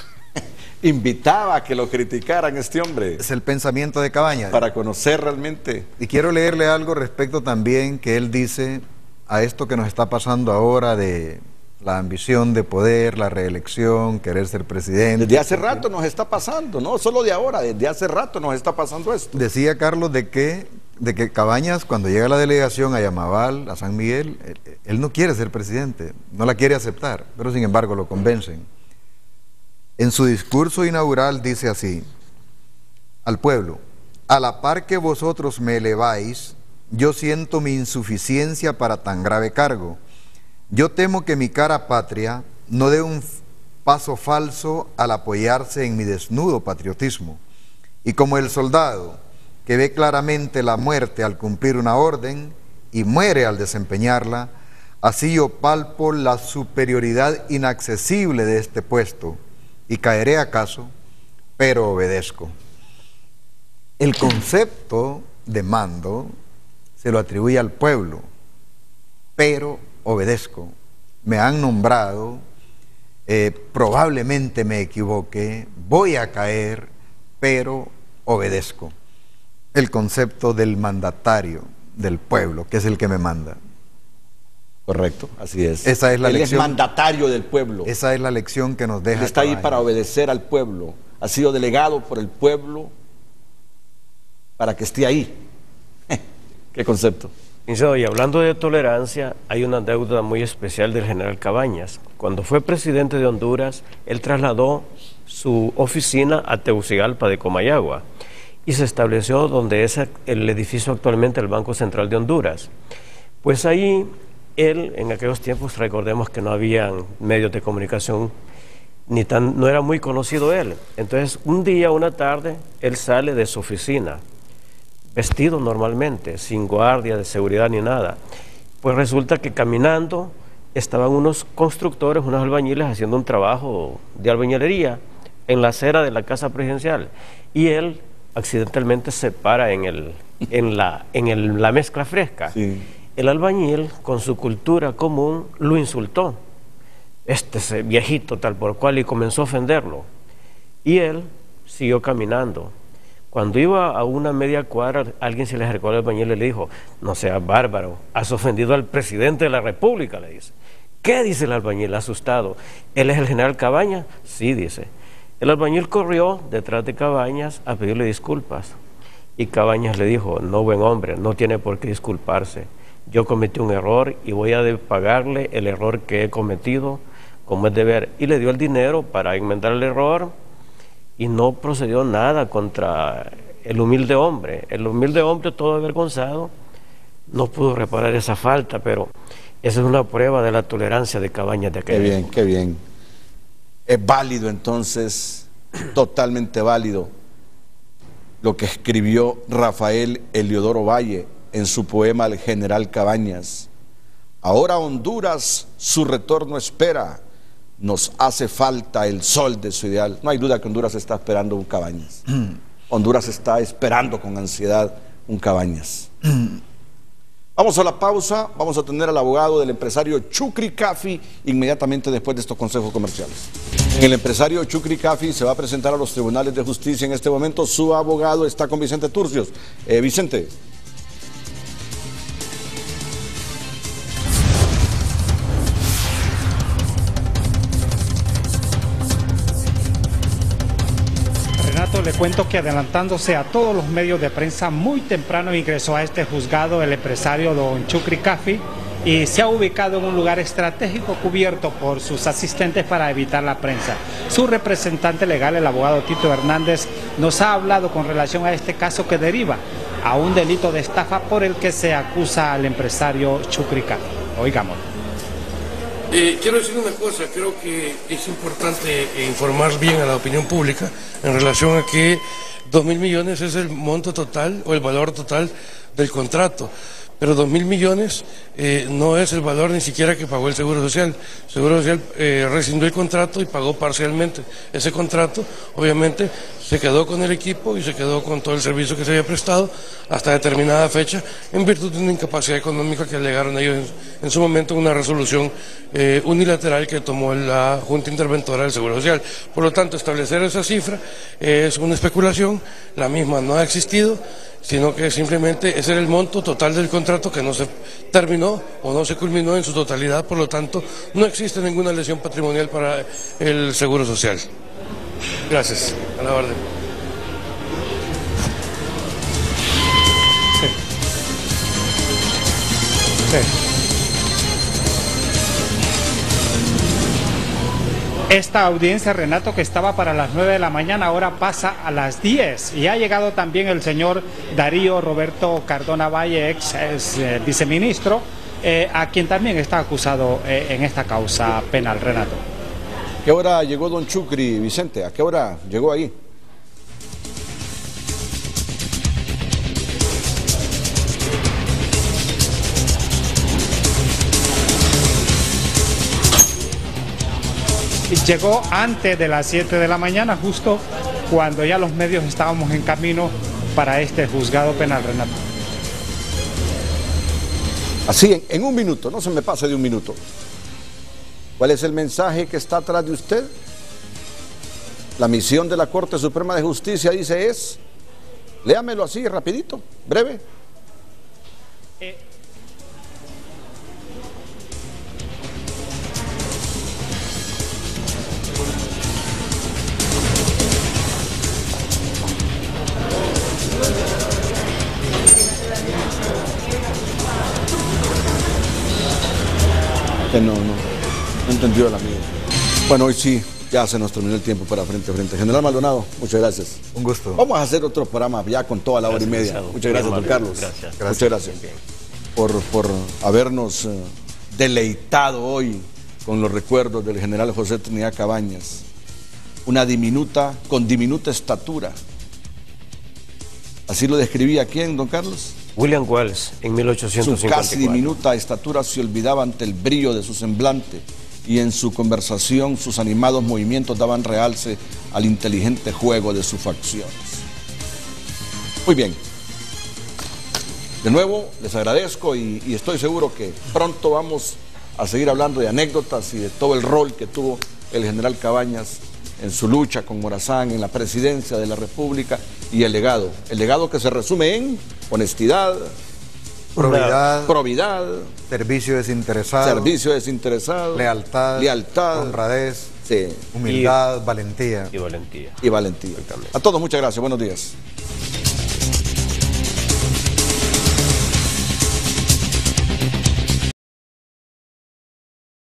Invitaba a que lo criticaran este hombre. Es el pensamiento de Cabañas. Para conocer realmente. Y quiero leerle algo respecto también que él dice a esto que nos está pasando ahora de la ambición de poder, la reelección, querer ser presidente. Desde hace rato nos está pasando, no solo de ahora, desde hace rato nos está pasando esto. Decía Carlos de que Cabañas, cuando llega a la delegación a Yamaval, a San Miguel, él no quiere ser presidente, no la quiere aceptar, pero sin embargo lo convencen. En su discurso inaugural dice así al pueblo: a la par que vosotros me eleváis, yo siento mi insuficiencia para tan grave cargo. Yo temo que mi cara patria no dé un paso falso al apoyarse en mi desnudo patriotismo. Y como el soldado que ve claramente la muerte al cumplir una orden y muere al desempeñarla, así yo palpo la superioridad inaccesible de este puesto y caeré acaso, pero obedezco. El concepto de mando se lo atribuye al pueblo, pero obedezco. Me han nombrado, probablemente me equivoque, voy a caer, pero obedezco. El concepto del mandatario, del pueblo, que es el que me manda. Correcto, así es. Esa es la lección. Él es mandatario del pueblo. Esa es la lección que nos deja. Él está ahí para obedecer al pueblo. Ha sido delegado por el pueblo para que esté ahí. ¿Qué concepto? Y hablando de tolerancia, hay una deuda muy especial del general Cabañas. Cuando fue presidente de Honduras, él trasladó su oficina a Tegucigalpa de Comayagua y se estableció donde es el edificio actualmente del Banco Central de Honduras. Pues ahí él, en aquellos tiempos, recordemos que no habían medios de comunicación, no era muy conocido él. Entonces, un día, una tarde, él sale de su oficina, vestido normalmente, sin guardia de seguridad ni nada. Pues resulta que caminando estaban unos constructores, unos albañiles haciendo un trabajo de albañilería en la acera de la casa presidencial. Y él accidentalmente se para en en la mezcla fresca. Sí. El albañil, con su cultura común, lo insultó. Ese viejito tal por cual, y comenzó a ofenderlo. Y él siguió caminando. Cuando iba a una media cuadra, alguien se le acercó al albañil y le dijo: no seas bárbaro, has ofendido al presidente de la República, le dice. ¿Qué? Dice el albañil, asustado. ¿Él es el general Cabañas? Sí, dice. El albañil corrió detrás de Cabañas a pedirle disculpas. Y Cabañas le dijo: no, buen hombre, no tiene por qué disculparse. Yo cometí un error y voy a pagarle el error que he cometido como es deber. Y le dio el dinero para enmendar el error y no procedió nada contra el humilde hombre. El humilde hombre, todo avergonzado, no pudo reparar esa falta, pero esa es una prueba de la tolerancia de Cabañas de aquel. Qué bien, qué bien. Es válido entonces, totalmente válido, lo que escribió Rafael Heliodoro Valle en su poema El General Cabañas. Ahora Honduras su retorno espera, nos hace falta el sol de su ideal. No hay duda que Honduras está esperando un Cabañas. Honduras está esperando con ansiedad un Cabañas. Vamos a la pausa, vamos a tener al abogado del empresario Chucri Cafi inmediatamente después de estos consejos comerciales. El empresario Chucri Cafi se va a presentar a los tribunales de justicia en este momento. Su abogado está con Vicente Turcios. Vicente. Le cuento que adelantándose a todos los medios de prensa, muy temprano ingresó a este juzgado el empresario don Chucri Cafi y se ha ubicado en un lugar estratégico cubierto por sus asistentes para evitar la prensa. Su representante legal, el abogado Tito Hernández, nos ha hablado con relación a este caso que deriva a un delito de estafa por el que se acusa al empresario Chucri Cafi. Oigamos. Quiero decir una cosa, creo que es importante informar bien a la opinión pública en relación a que 2.000 millones es el monto total o el valor total del contrato, pero 2.000 millones no es el valor ni siquiera que pagó el Seguro Social. El Seguro Social rescindió el contrato y pagó parcialmente ese contrato. Obviamente se quedó con el equipo y se quedó con todo el servicio que se había prestado hasta determinada fecha en virtud de una incapacidad económica que alegaron ellos en su momento una resolución unilateral que tomó la Junta Interventora del Seguro Social. Por lo tanto, establecer esa cifra es una especulación, la misma no ha existido, sino que simplemente ese era el monto total del contrato que no se terminó o no se culminó en su totalidad. Por lo tanto, no existe ninguna lesión patrimonial para el Seguro Social. Gracias, a la orden. Sí. Sí. Esta audiencia, Renato, que estaba para las 9 de la mañana, ahora pasa a las 10 y ha llegado también el señor Darío Roberto Cardona Valle, ex viceministro, a quien también está acusado en esta causa penal, Renato. ¿A qué hora llegó don Chucri, Vicente? ¿A qué hora llegó ahí? Llegó antes de las 7 de la mañana, justo cuando ya los medios estábamos en camino para este juzgado penal, Renato. Así, en un minuto, no se me pase de un minuto. ¿Cuál es el mensaje que está atrás de usted? La misión de la Corte Suprema de Justicia dice léamelo así, rapidito, breve. Que no entendió la mía. Bueno, hoy sí, ya se nos terminó el tiempo para Frente a Frente. General Maldonado, muchas gracias. Un gusto. Vamos a hacer otro programa ya con toda la hora y media. Muchas gracias, don Carlos. Gracias. Muchas gracias por habernos deleitado hoy con los recuerdos del general José Trinidad Cabañas. Con diminuta estatura. ¿Así lo describía quién, don Carlos? William Wells, en 1854. Su casi diminuta estatura se olvidaba ante el brillo de su semblante y en su conversación sus animados movimientos daban realce al inteligente juego de sus facciones. Muy bien. De nuevo, les agradezco y estoy seguro que pronto vamos a seguir hablando de anécdotas y de todo el rol que tuvo el general Cabañas en su lucha con Morazán, en la presidencia de la República y el legado que se resume en honestidad, probidad, servicio desinteresado, lealtad, honradez, sí, humildad, valentía. Y valentía. A todos muchas gracias, buenos días.